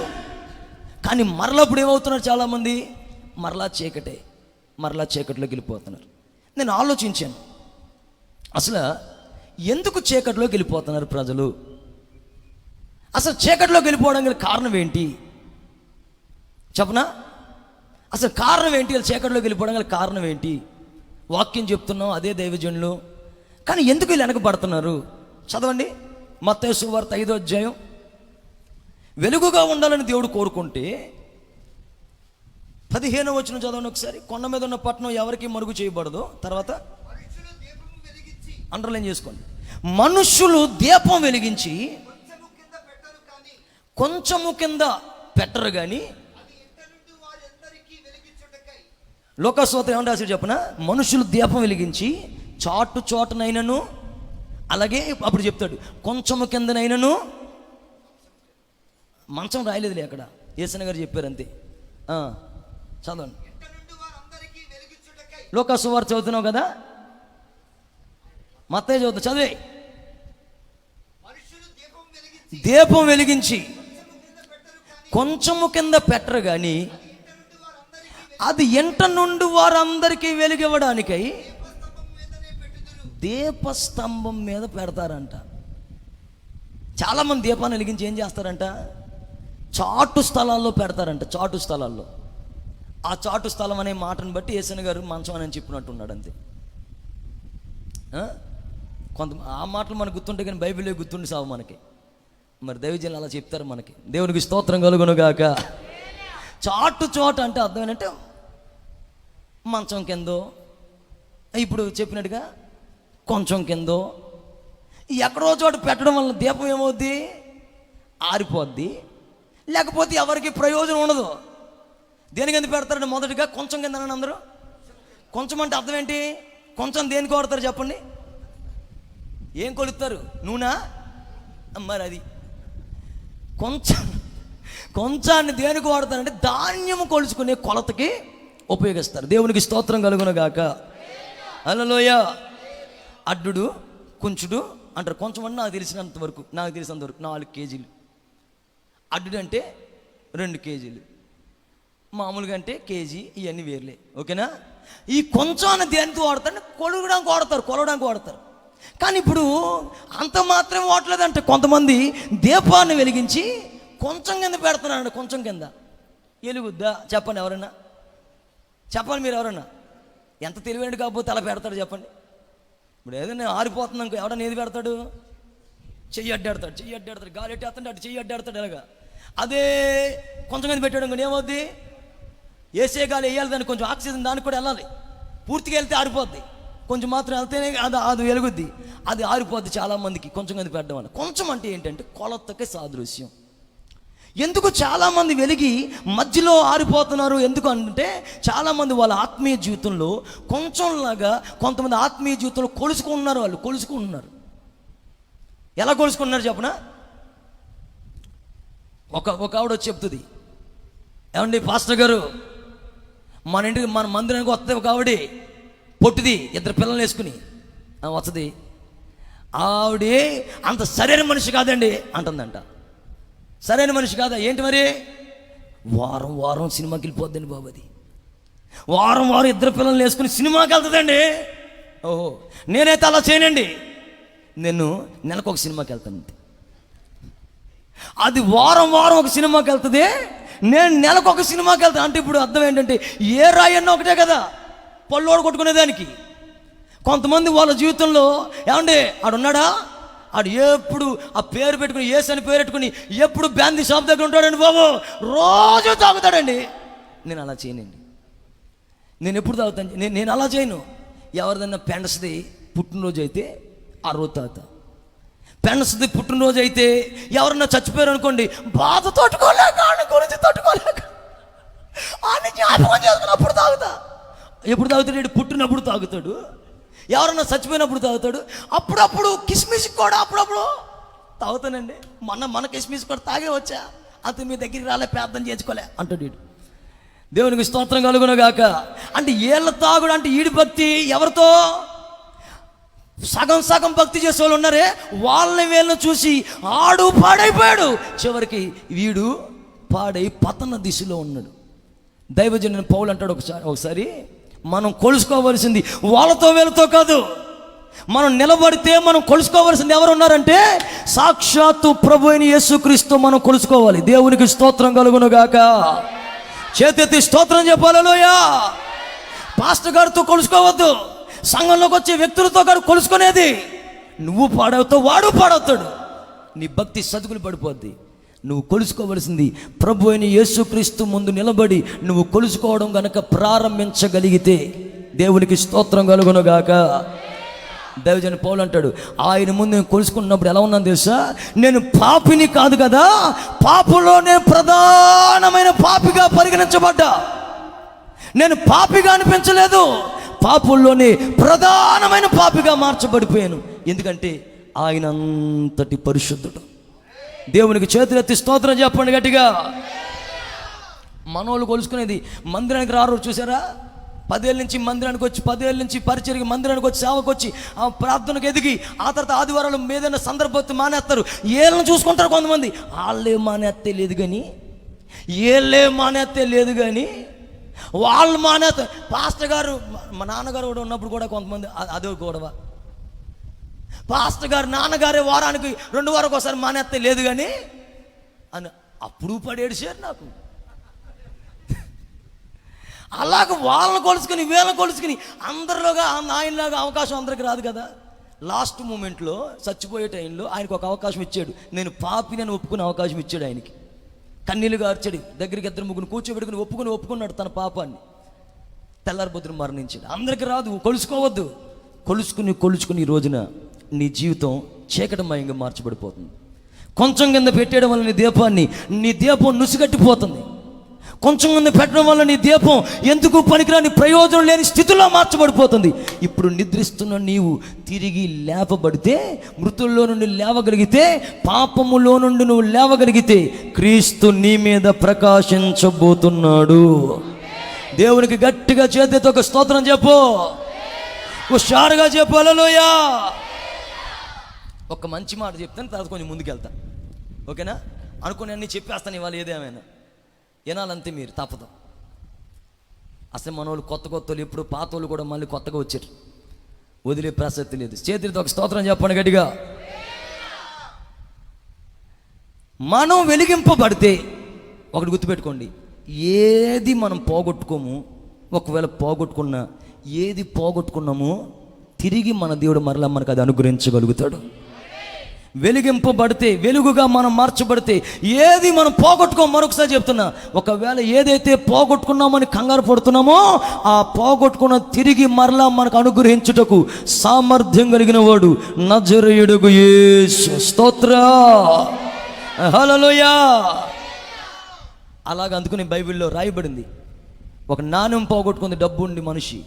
కానీ మరలప్పుడు ఏమవుతున్నారు చాలామంది, మరలా చీకటిలోకి వెళ్ళిపోతున్నారు. నేను ఆలోచించాను, అసలు ఎందుకు చీకటిలోకి వెళ్ళిపోతున్నారు ప్రజలు? అసలు చీకటిలోకి వెళ్ళిపోవడానికి కారణం ఏంటి చెప్పనా? అసలు కారణం ఏంటి? చీకటిలోకి వెళ్ళిపోవడానికి కారణం ఏంటి? వాక్యం చెప్తున్నాం, అదే దైవజనులు, కానీ ఎందుకు వీళ్ళు వెనకబడుతున్నారు? చదవండి, మత్తయి సువార్త 5వ అధ్యాయం. వెలుగుగా ఉండాలని దేవుడు కోరుకుంటే 15వ వచనం చదవండి ఒకసారి. కొండ మీద ఉన్న పట్టణం ఎవరికి మరుగు చేయబడదు. తర్వాత అండర్లైన్ చేసుకోండి, మనుషులు దీపం వెలిగించి కొంచెము కింద పెట్టరు కానీ. లోకస్వార్త ఏమంటే అసలు చెప్పనా, మనుషులు దీపం వెలిగించి చోటనైనను, అలాగే అప్పుడు చెప్తాడు కొంచెము కిందనైనను, మంచం రాయలేదులే అక్కడ, యేసన్న గారు చెప్పారు అంతే. చదవండి, లోకస్వార్త చదువుతున్నావు కదా, మత్తయి చదువుతా, చదివే. దీపం వెలిగించి కొంచెము కింద పెట్టరు కానీ అది ఎంట నుండి వారందరికీ వెలిగివ్వడానికై దీపస్తంభం మీద పెడతారంట. చాలామంది దీపాన్ని వెలిగించి ఏం చేస్తారంట, చాటు స్థలాల్లో పెడతారంట. చాటు స్థలాల్లో, ఆ చాటు స్థలం అనే మాటను బట్టి యేసన్న గారు మంచం అని చెప్పినట్టున్నాడు అంతే. కొంత ఆ మాటలు మనకు గుర్తుంటే కానీ బైబిలే గుర్తుండి సావు మనకి. మరి దైవజనులు అలా చెప్తారు మనకి. దేవునికి స్తోత్రం కలుగును గాక. చాటు అంటే అర్థం ఏంటంటే మంచం కిందో, ఇప్పుడు చెప్పినట్టుగా కొంచెం కిందో, ఎక్కడో చోటు పెట్టడం వల్ల దీపం ఏమవుద్ది, ఆరిపోద్ది, లేకపోతే ఎవరికి ప్రయోజనం ఉండదు. దేనికి ఎందుకు పెడతారంటే మొదటిగా కొంచెం కింద అనండి అందరూ. కొంచెం అంటే అర్థం ఏంటి? కొంచెం దేనికి వాడతారు చెప్పండి? ఏం కొలుస్తారు? నూనె? మరి అది కొంచాన్ని దేనికి వాడతారంటే ధాన్యము కొలుచుకునే కొలతకి ఉపయోగిస్తారు. దేవునికి స్తోత్రం కలుగును గాక. హల్లెలూయా. అడ్డుడు కొంచుడు అంటారు. కొంచెం అంటే నాకు తెలిసినంత వరకు 4 కేజీలు. అడ్డుడు అంటే 2 కేజీలు, మామూలుగా అంటే కేజీ, ఇవన్నీ వేర్లే. ఓకేనా? ఈ కొంచెం దేనికి వాడతారు? కొలవడానికి వాడతారు. కానీ ఇప్పుడు అంత మాత్రమే వాడలేదంటే కొంతమంది దీపాన్ని వెలిగించి కొంచెం కింద పెడుతున్నారండి. కొంచెం కింద ఎలుగుద్దా చెప్పండి? ఎవరన్నా చెప్పాలి, మీరు ఎవరన్నా. ఎంత తెలివైనడు కాకపోతే అలా పెడతాడు చెప్పండి? ఇప్పుడు ఏదైనా ఆరిపోతుంది అనుకో, ఎవడన్నా ఏది పెడతాడు? చెయ్యి అడ్డాడతాడు, గాలి ఎట్టేస్తాడు, అటు చెయ్యి అడ్డాడతాడు. ఎలాగా అదే కొంచెం కింద పెట్టాడు అనుకోండి, ఏమవుద్ది? వేసే గాలి వేయాలి, దానికి కొంచెం ఆక్సిజన్ దానికి కూడా వెళ్ళాలి. పూర్తిగా వెళ్తే ఆరిపోద్ది, కొంచెం మాత్రం వెళ్తేనే అది వెలుగుద్ది, అది ఆరిపోద్ది. చాలామందికి కొంచెం కింద పెట్టడం వల్ల. కొంచెం అంటే ఏంటంటే కొలతకి సాదృశ్యం. ఎందుకు చాలామంది వెలిగి మధ్యలో ఆరిపోతున్నారు? ఎందుకు అంటే చాలామంది వాళ్ళ ఆత్మీయ జీవితంలో కొంచెంలాగా, కొంతమంది ఆత్మీయ జీవితంలో కొలుసుకుంటున్నారు. వాళ్ళు కొలుసుకుంటున్నారు. ఎలా కొలుసుకుంటున్నారు చెప్పనా? ఒక ఆవిడ వచ్చి చెప్తుంది, ఏమండి పాస్టర్ గారు, మన ఇంటికి మన మందిరానికి వస్తుంది ఒక ఆవిడ, పొట్టిది, 2 పిల్లలు వేసుకుని వస్తుంది. ఆవిడ అంత సరైన మనిషి కాదండి అంటుందంట. సరైన మనిషి కాదా? ఏంటి మరి? వారం వారం సినిమాకి వెళ్ళిపోద్దండి బాబు. అది వారం వారం 2 పిల్లలు వేసుకుని సినిమాకి వెళ్తుందండి. ఓహో, నేనైతే అలా చేయనండి. నేను నెలకు ఒక సినిమాకి వెళ్తాను. అది వారం వారం ఒక సినిమాకి వెళ్తుంది, నేను నెలకు ఒక సినిమాకి వెళ్తాను. అంటే ఇప్పుడు అర్థం ఏంటంటే, ఏ రాయన్న ఒకటే కదా పళ్ళోడు కొట్టుకునేదానికి. కొంతమంది వాళ్ళ జీవితంలో, ఏమండి ఆడున్నాడా, ఆడు ఎప్పుడు ఆ పేరు పెట్టుకుని, ఏసు అని పేరు పెట్టుకుని ఎప్పుడు బ్యాందీ షాప్ దగ్గర ఉంటాడండి బాబు, రోజు తాగుతాడండి. నేను అలా చేయనండి. నేను ఎప్పుడు తాగుతాను? నేను అలా చేయను. ఎవరిదన్నా పెండస్ది పుట్టినరోజు అయితే ఆ రోజు తాగుతా. పెండస్ది పుట్టినరోజు అయితే ఎవరన్నా చచ్చిపోయారు అనుకోండి, బాధ తట్టుకోలేక, గురించి తట్టుకోలేక అని జ్ఞాపకం చేసుకున్నప్పుడు తాగుతా. ఎప్పుడు తాగుతాడు? పుట్టినప్పుడు తాగుతాడు, ఎవరన్నా చచ్చిపోయినప్పుడు తాగుతాడు, అప్పుడప్పుడు కిస్మిస్ కూడా అప్పుడప్పుడు తాగుతానండి. మన కిస్మిస్ కూడా తాగే వచ్చా, అంత మీ దగ్గరికి రాలే, ప్రార్థన చేసుకోలే అంటాడు. దేవునికి స్తోత్రం కలుగునుగాక. అంటే ఏళ్ళ తాగుడు అంటే ఈడి భక్తి ఎవరితో? సగం సగం భక్తి చేసే వాళ్ళు ఉన్నారే, వాళ్ళని వీళ్ళని చూసి ఆడు పాడైపోయాడు. చివరికి వీడు పాడై పతన దిశలో ఉన్నాడు. దైవజనుడు పౌలు అంటాడు ఒకసారి మనం కొలుసుకోవలసింది వాళ్ళతో వీళ్ళతో కాదు. మనం నిలబడితే మనం కొలుసుకోవలసింది ఎవరు ఉన్నారంటే సాక్షాత్తు ప్రభు అయిన యేసుక్రీస్తు మనం కొలుసుకోవాలి. దేవునికి స్తోత్రం కలుగునుగాక. చేతెత్తి స్తోత్రం చెప్పాలి. హల్లెలూయా. పాస్టర్ గారితో కొలుసుకోవద్దు, సంఘంలోకి వచ్చే వ్యక్తులతో గారు కొలుసుకునేది. నువ్వు పాడవుతావు, వాడు పాడవుతాడు, నీ భక్తి సతుకులు పడిపోద్ది. నువ్వు కొలుసుకోవలసింది ప్రభు అయిన యేసుక్రీస్తు ముందు నిలబడి నువ్వు కొలుసుకోవడం గనక ప్రారంభించగలిగితే దేవునికి స్తోత్రం కలుగునుగాక. దైవజనుడు పౌలు అంటాడు, ఆయన ముందు నేను కొలుసుకున్నప్పుడు ఎలా ఉన్నాను తెలుసా? నేను పాపిని కాదు కదా, పాపులోనే ప్రధానమైన పాపిగా పరిగణించబడ్డా. నేను పాపిగా అనిపించలేదు, పాపుల్లోనే ప్రధానమైన పాపిగా మార్చబడిపోయాను. ఎందుకంటే ఆయన అంతటి పరిశుద్ధుడు. దేవునికి చేతులెత్తి స్తోత్రం చెప్పండి గట్టిగా. మనోళ్ళు కొలుసుకునేది మందిరానికి రారు, చూసారా? 10 ఏళ్ళ నుంచి మందిరానికి వచ్చి, 10 ఏళ్ళ నుంచి పరిచర్యకి మందిరానికి వచ్చి, సేవకు వచ్చి, ఆ ప్రార్థనకు ఎదిగి, ఆ తర్వాత ఆదివారాలు ఏదైనా సందర్భం మానేస్తారు. ఏళ్ళని చూసుకుంటారు కొంతమంది. వాళ్ళే మానేస్తే లేదు కానీ, ఏళ్ళే మానేస్తే లేదు కానీ వాళ్ళు మానేస్తారు. పాస్టర్ గారు, మా నాన్నగారు కూడా ఉన్నప్పుడు కూడా కొంతమంది అదో గొడవ. పాస్టర్ గారు నాన్నగారే వారానికి 2 వారాలకు ఒకసారి మానేస్తే లేదు కానీ అని అప్పుడు పడేడిసారు నాకు. అలాగ వాళ్ళని కొలుసుకుని వీళ్ళని కొలుసుకుని అందరిలోగా ఆయనలాగా అవకాశం అందరికి రాదు కదా. లాస్ట్ మూమెంట్లో చచ్చిపోయే టైంలో ఆయనకు ఒక అవకాశం ఇచ్చాడు. నేను పాపిని అని ఒప్పుకునే అవకాశం ఇచ్చాడు ఆయనకి. కన్నీళ్ళు గార్చాడు, దగ్గరికి 2 ముగ్గురు కూర్చోబెట్టుకుని ఒప్పుకున్నాడు తన పాపాన్ని. తెల్లారిపోతుని మరణించాడు. అందరికి రాదు, కొలుసుకోవద్దు. కొలుచుకుని ఈ రోజున నీ జీవితం చీకటమయంగా మార్చబడిపోతుంది. కొంచెం కింద పెట్టేయడం వల్ల నీ దీపం నుసిగట్టిపోతుంది. కొంచెం కింద పెట్టడం వల్ల నీ దీపం ఎందుకు పనికిరాని ప్రయోజనం లేని స్థితిలో మార్చబడిపోతుంది. ఇప్పుడు నిద్రిస్తున్న నీవు తిరిగి లేపబడితే, మృతుల్లో నుండి లేవగలిగితే, పాపములో నుండి నువ్వు లేవగలిగితే క్రీస్తు నీ మీద ప్రకాశించబోతున్నాడు. దేవునికి గట్టిగా చేతితో ఒక స్తోత్రం చెప్పు, హుషారుగా చెప్పు. హల్లెలూయా. ఒక మంచి మాట చెప్తాను, తర్వాత కొంచెం ముందుకు వెళ్తాను, ఓకేనా? అనుకుని అన్నీ చెప్పేస్తాను ఇవాళ, ఏదేమైనా వినాలంతే, మీరు తప్పదు. అసలు మనోళ్ళు కొత్త వాళ్ళు, ఎప్పుడు పాత వాళ్ళు కూడా మళ్ళీ కొత్తగా వచ్చారు, వదిలే ప్రసక్తి లేదు. చేతితో ఒక స్తోత్రం చెప్పండి గట్టిగా. మనం వెలిగింపబడితే ఒకటి గుర్తుపెట్టుకోండి, ఏది మనం పోగొట్టుకోము. ఒకవేళ పోగొట్టుకున్నా, ఏది పోగొట్టుకున్నామో తిరిగి మన దేవుడు మరలా మనకు అది అనుగ్రహించగలుగుతాడు. వెలిగింపబడితే, వెలుగుగా మనం మార్చబడితే ఏది మనం పోగొట్టుకో. మరొకసారి చెప్తున్నా, ఒకవేళ ఏదైతే పోగొట్టుకున్నామని కంగారు పడుతున్నామో, ఆ పోగొట్టుకున్న తిరిగి మరలా మనకు అనుగ్రహించుటకు సామర్థ్యం కలిగిన వాడు నజరేయుడు యేసు. స్తోత్రం. హల్లెలూయా. అలాగ అందుకుని బైబిల్లో రాయబడింది, ఒక నాణెం పోగొట్టుకుంది డబ్బు ఉండి మనిషి.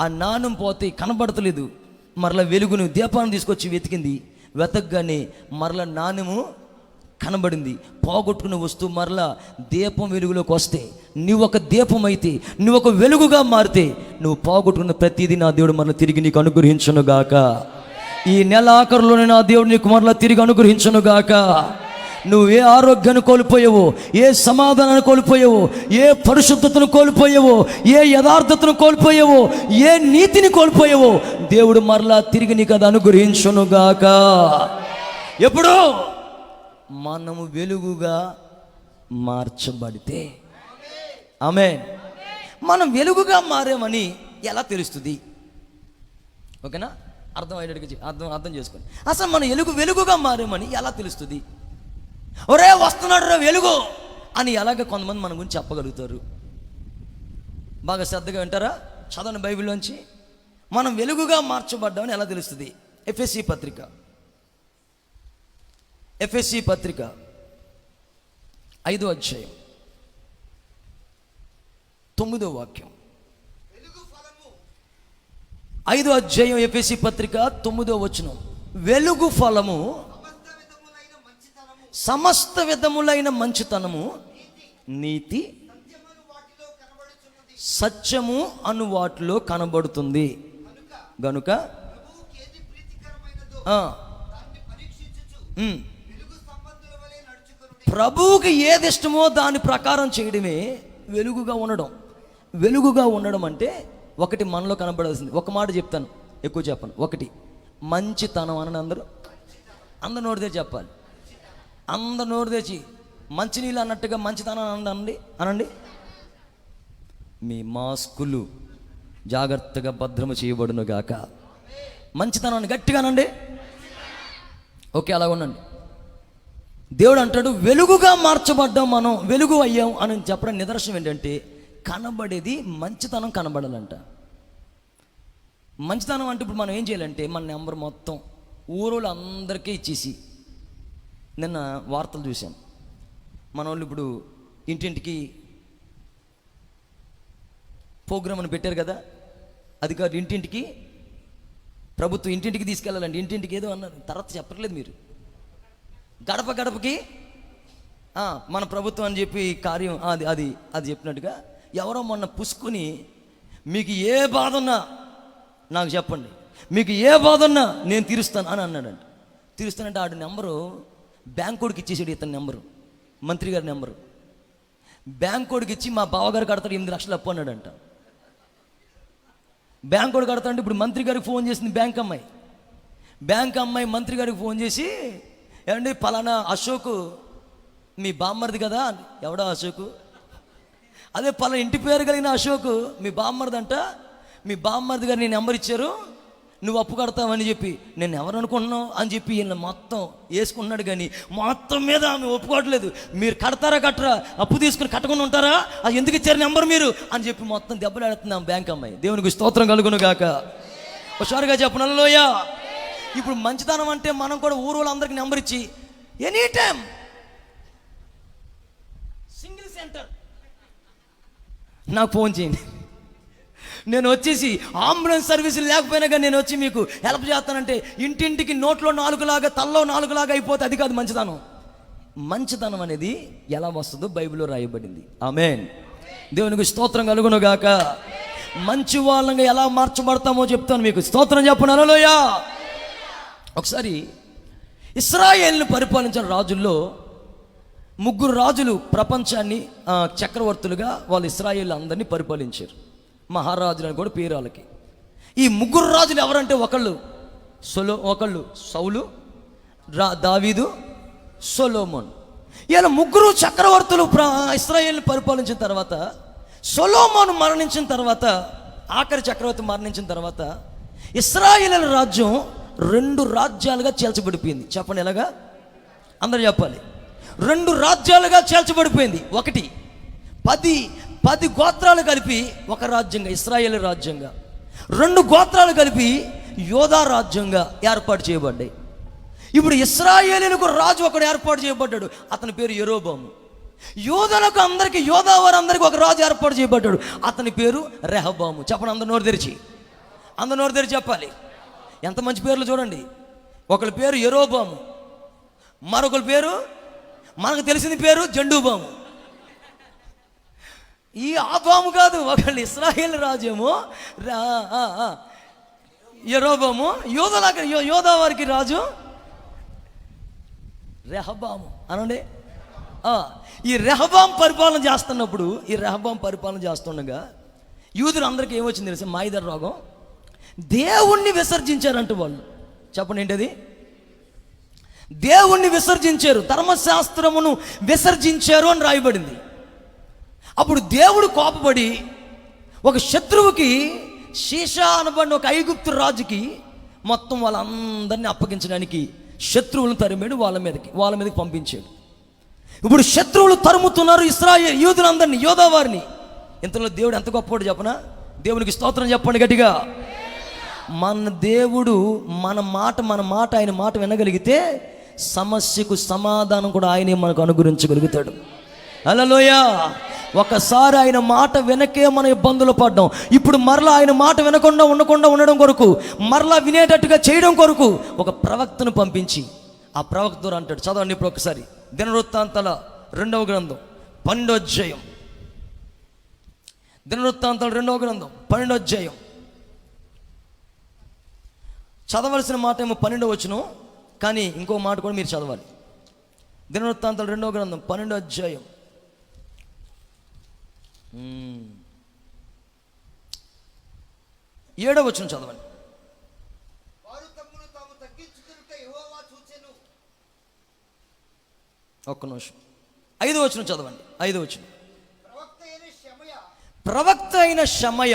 ఆ నాణెం పోతే కనబడతలేదు, మరలా వెలుగును దీపాన్ని తీసుకొచ్చి వెతకగానే మరలా నాణెము కనబడింది. పోగొట్టుకున్న వస్తువు మరలా దీపం వెలుగులోకి వస్తే, నువ్వు ఒక దీపం అయితే, నువ్వు ఒక వెలుగుగా మారితే, నువ్వు పోగొట్టుకున్న ప్రతిదీ నా దేవుడు మరలా తిరిగి నీకు అనుగ్రహించునుగాక. ఈ నెల ఆఖరులోనే నా దేవుడు నీకు మరలా తిరిగి అనుగ్రహించునుగాక. నువ్వు ఏ ఆరోగ్యాన్ని కోల్పోయావో, ఏ సమాధానాన్ని కోల్పోయావో, ఏ పరిశుద్ధతను కోల్పోయావో, ఏ యథార్థతను కోల్పోయావో, ఏ నీతిని కోల్పోయావో, దేవుడు మరలా తిరిగి నీకు అది అనుగ్రహించునుగాక. ఎప్పుడు మనము వెలుగుగా మార్చబడితే. ఆమేన్. మనం వెలుగుగా మారామని ఎలా తెలుస్తుంది? ఓకేనా? అర్థం చేసుకోండి. అసలు మనం వెలుగుగా మారామని ఎలా తెలుస్తుంది? ఒరే వస్తున్నాడు రా వెలుగు అని ఎలాగ కొంతమంది మన గురించి చెప్పగలుగుతారు? బాగా శ్రద్ధగా వింటారా? చదవండి బైబిల్లోంచి. మనం వెలుగుగా మార్చబడ్డామని ఎలా తెలుస్తుంది? ఎఫెసీ పత్రిక 5వ అధ్యాయం 9వ వాక్యం. 5వ అధ్యాయం ఎఫెసీ పత్రిక 9వ వచనం. వెలుగు ఫలము సమస్త విధములైన మంచితనము, నీతి, సత్యము అను వాటిలో కనబడుతుంది గనుక ప్రభువుకి ఏది ఇష్టమో దాని ప్రకారం చేయడమే వెలుగుగా ఉండడం. వెలుగుగా ఉండడం అంటే ఒకటి మనలో కనబడాల్సింది. ఒక మాట చెప్తాను, ఎక్కువ చెప్పను. ఒకటి మంచితనం అని అందరు నోరు తెచ్చి చెప్పాలి. అందరు నోరు తెచ్చి మంచినీళ్ళు అన్నట్టుగా మంచితనం అనండి. మీ మాస్కులు జాగ్రత్తగా భద్రము చేయబడును గాక. మంచితనాన్ని గట్టిగానండి. ఓకే, అలా ఉండండి. దేవుడు అంటాడు వెలుగుగా మార్చబడ్డాం, మనం వెలుగు అయ్యాం అని చెప్పడం నిదర్శనం ఏంటంటే, కనబడేది మంచితనం కనబడాలంట. మంచితనం అంటే ఇప్పుడు మనం ఏం చేయాలంటే, మన నెంబర్ మొత్తం ఊరోళ్ళు అందరికీ ఇచ్చేసి, నిన్న వార్తలు చూశాను, మన వాళ్ళు ఇప్పుడు ఇంటింటికి ప్రోగ్రామ్ అని పెట్టారు కదా. అది కాదు, ఇంటింటికి ప్రభుత్వం ఇంటింటికి తీసుకెళ్ళాలండి. ఇంటింటికి ఏదో అన్నారు, తర్వాత చెప్పట్లేదు మీరు. గడప గడపకి మన ప్రభుత్వం అని చెప్పి కార్యం అది చెప్పినట్టుగా ఎవరో మొన్న పుసుకుని, మీకు ఏ బాధ ఉన్నా నాకు చెప్పండి, మీకు ఏ బాధ ఉన్నా నేను తీరుస్తాను అని అన్నాడంట. తీరుస్తానంటే ఆడు నెంబరు బ్యాంకోడికి ఇచ్చేసాడు. ఇతని నెంబరు, మంత్రి గారి నెంబరు బ్యాంకోడికి ఇచ్చి, మా బావగారు కడతాడు 8 లక్షలు అప్పు అన్నాడంట. బ్యాంకోడు కడతాడంటే ఇప్పుడు మంత్రి గారికి ఫోన్ చేసింది బ్యాంక్ అమ్మాయి మంత్రి గారికి ఫోన్ చేసి, ఏమండి పలానా అశోకు మీ బామ్మర్ది కదా. ఎవడో అశోకు? అదే పలానా ఇంటి పేరు కలిగిన అశోకు మీ బామ్మర్ది అంట. మీ బామ్మర్ది గారు నేను నెంబర్ ఇచ్చారు, నువ్వు అప్పు కడతావని చెప్పి. నేను ఎవరు అనుకుంటున్నావు అని చెప్పి ఈయన మొత్తం వేసుకున్నాడు. కానీ మొత్తం మీద ఆమె ఒప్పుకోవట్లేదు. మీరు కడతారా కట్టరా, అప్పు తీసుకుని కట్టకుండా ఉంటారా, అది ఎందుకు ఇచ్చారు నెంబర్ మీరు అని చెప్పి మొత్తం దెబ్బలాడుతున్నాం బ్యాంక్ అమ్మాయి. దేవునికి స్తోత్రం కలుగును గాక. హుషారుగా చెప్పు హల్లెలూయ. ఇప్పుడు మంచితనం అంటే మనం కూడా ఊరోళ్ళందరికీ నెంబర్ ఇచ్చి ఎనీ టైం సింగిల్ సెంటర్ నాకు ఫోన్ చేయండి, నేను వచ్చేసి అంబులెన్స్ సర్వీసులు లేకపోయినా కానీ నేను వచ్చి మీకు హెల్ప్ చేస్తానంటే, ఇంటింటికి నోట్లో 4 లాగా తల్లో 4 లాగా అయిపోతే అది కాదు మంచితనం. మంచితనం అనేది ఎలా వస్తుందో బైబిల్లో రాయబడింది. ఆమేన్. దేవునికి స్తోత్రం కలుగును గాక. మంచి వాళ్ళంగా ఎలా మార్చబడతామో చెప్తాను మీకు. స్తోత్రం చెప్పను హల్లెలూయ. ఒకసారి ఇశ్రాయేలును పరిపాలించిన రాజుల్లో 3 రాజులు ప్రపంచాన్ని చక్రవర్తులుగా వాళ్ళు ఇశ్రాయేలు అందరినీ పరిపాలించారు. మహారాజులని కూడా పేరు వాళ్ళకి. ఈ 3 రాజులు ఎవరంటే, ఒకళ్ళు సౌలు, దావీదు, సొలొమోన్. ఇలా 3 చక్రవర్తులు ఇశ్రాయేలును పరిపాలించిన తర్వాత, సొలొమోను మరణించిన తర్వాత, ఆఖరి చక్రవర్తి మరణించిన తర్వాత ఇశ్రాయేలు రాజ్యం 2 రాజ్యాలుగా చేల్చబడిపోయింది. చెప్పండి ఎలాగా? అందరూ చెప్పాలి. 2 రాజ్యాలుగా చేల్చబడిపోయింది. ఒకటి 10 గోత్రాలు కలిపి ఒక రాజ్యంగా ఇశ్రాయేలు రాజ్యంగా, 2 గోత్రాలు కలిపి యోధా రాజ్యంగా ఏర్పాటు చేయబడ్డాయి. ఇప్పుడు ఇశ్రాయేలుకు రాజు ఒకడు ఏర్పాటు చేయబడ్డాడు. అతని పేరు యెరోబోము. యోధులకు అందరికీ, యోధావారు అందరికీ ఒక రాజు ఏర్పాటు చేయబడ్డాడు. అతని పేరు రెహబాము. చెప్పండి, అందరు నోరు తెరిచి, అందరు నోరు తెరిచి చెప్పాలి. ఎంత మంచి పేర్లు చూడండి. ఒకరి పేరు యెరోబాము, మరొకరి పేరు మనకు తెలిసిన పేరు జండూబాము. ఈ ఆబాము కాదు, ఒకళ్ళు ఇశ్రాయేలు రాజేమో యెరోబాము, యోధావారికి రాజు రెహబాము అనండి. ఈ రెహబాం పరిపాలన చేస్తున్నప్పుడు, ఈ రెహబాం పరిపాలన చేస్తుండగా యూదులు అందరికీ ఏమొచ్చింది తెలుసా? మాయిదర్ రోగం. దేవుణ్ణి విసర్జించారంట వాళ్ళు. చెప్పండి ఏంటది? దేవుణ్ణి విసర్జించారు, ధర్మశాస్త్రమును విసర్జించారు అని రాయబడింది. అప్పుడు దేవుడు కోపపడి ఒక శత్రువుకి, షీషా అనబడిన ఒక ఐగుప్తు రాజుకి మొత్తం వాళ్ళందరినీ అప్పగించడానికి శత్రువులను తరిమాడు, వాళ్ళ మీదకి పంపించాడు. ఇప్పుడు శత్రువులు తరుముతున్నారు ఇశ్రాయేలు యూదులందరినీ, యోధావారిని. ఇంతలో దేవుడు ఎంత గొప్పవాడు చెప్పనా? దేవునికి స్తోత్రం చెప్పండి గట్టిగా. మన దేవుడు మన మాట ఆయన మాట వినగలిగితే సమస్యకు సమాధానం కూడా ఆయనే మనకు అనుగ్రహించగలుగుతాడు. హల్లెలూయా. ఒకసారి ఆయన మాట వెనకే మనం ఇబ్బందులు పడ్డాం. ఇప్పుడు మరలా ఆయన మాట వినకుండా ఉండడం కొరకు, మరలా వినేటట్టుగా చేయడం కొరకు ఒక ప్రవక్తను పంపించి, ఆ ప్రవక్త ద్వారా అంటాడు. చదవండి ఇప్పుడు ఒకసారి. దినవృత్తాంతాల 2వ గ్రంథం 12వ అధ్యాయం. దినవృత్తాంతాల 2వ గ్రంథం 12వ అధ్యాయం. చదవలసిన మాట ఏమో 12వ వచనం, కానీ ఇంకో మాట కూడా మీరు చదవాలి. దినవృత్తాంతాల 2వ గ్రంథం 12వ అధ్యాయం 7వ వచనం చదవండి. ఒక్క నిమిషం. 5వ వచనం చదవండి. 5వ వచనం. ప్రవక్త అయిన షమయ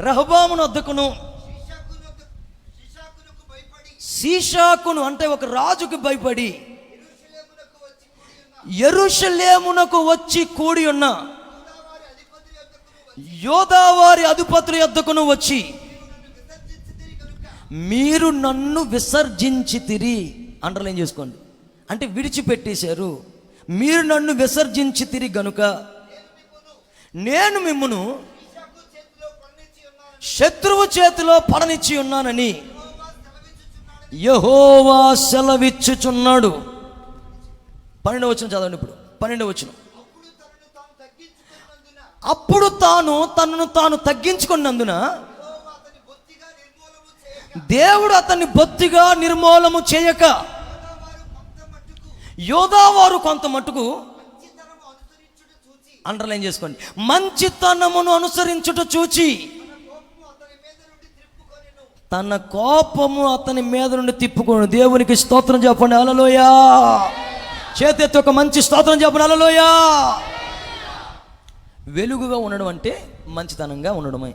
రెహబామును వద్దకును, షీషాకును అంటే ఒక రాజుకు భయపడి యెరూషలేమునకు వచ్చి కూడి ఉన్న యోధావారి అధిపతుల యొద్దకును వచ్చి, మీరు నన్ను విసర్జించితిరి. అండర్లైన్ చేసుకోండి. అంటే విడిచిపెట్టేశారు. మీరు నన్ను విసర్జించితిరి గనుక నేను మిమ్మును శత్రువు చేతిలో పడనిచ్చి ఉన్నానని యెహోవా సెలవిచ్చుచున్నాడు. 12వ వచనం చదవండి ఇప్పుడు. 12వ వచనం. అప్పుడు తనను తాను తగ్గించుకున్నందున దేవుడు అతన్ని బొత్తిగా నిర్మూలము చేయక, యోధావారు కొంత మట్టుకు, అండర్లైన్ చేసుకోండి, మంచితనమును అనుసరించుట చూచి తన కోపము అతని మీద నుండి తిప్పుకోను. దేవునికి స్తోత్రం చెప్పండి. హల్లెలూయా. చేతెత్తి ఒక మంచి స్తోత్రం చెప్పండి. హల్లెలూయా. వెలుగుగా ఉండడం అంటే మంచితనంగా ఉండడమే.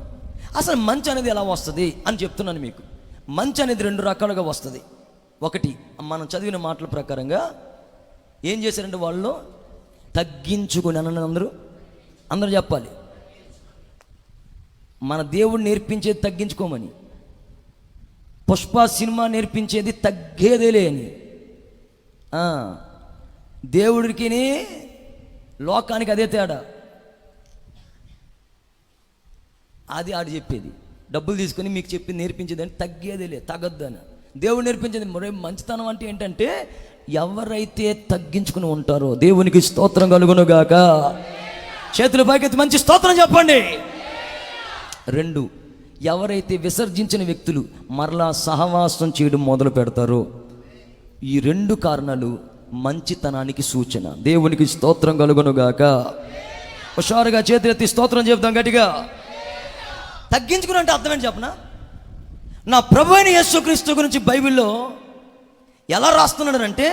అసలు మంచి అనేది ఎలా వస్తుంది అని చెప్తున్నాను మీకు. మంచి అనేది 2 రకాలుగా వస్తుంది. ఒకటి, మనం చదివిన మాటల ప్రకారంగా ఏం చేశారంటే వాళ్ళు తగ్గించుకుని, అన్న అందరూ చెప్పాలి, మన దేవుడు నేర్పించేది తగ్గించుకోమని. పుష్ప సినిమా నేర్పించేది తగ్గేదేలే అని. దేవుడికి లోకానికి అదే తేడా. అది ఆడు చెప్పేది, డబ్బులు తీసుకొని మీకు చెప్పి నేర్పించేది అంటే తగ్గేదేలే, తగ్గద్దు అని. దేవుడు నేర్పించేది మంచితనం అంటే ఏంటంటే ఎవరైతే తగ్గించుకుని ఉంటారో, దేవునికి స్తోత్రం కలుగునుగాక. చేతులు పైకెత్తి మంచి స్తోత్రం చెప్పండి. 2, ఎవరైతే విసర్జించిన వ్యక్తులు మరలా సహవాసం చేయడం మొదలు పెడతారో, ఈ 2 కారణాలు మంచితనానికి సూచన. దేవునికి స్తోత్రం కలుగునుగాక. హుషారుగా చేతులెత్తి స్తోత్రం చెప్తాం గట్టిగా. తగ్గించుకుని అంటే అర్థం ఏంటి చెప్పనా? నా ప్రభు అయిన యేసుక్రీస్తు గురించి బైబిల్లో ఎలా రాస్తున్నాడంటే,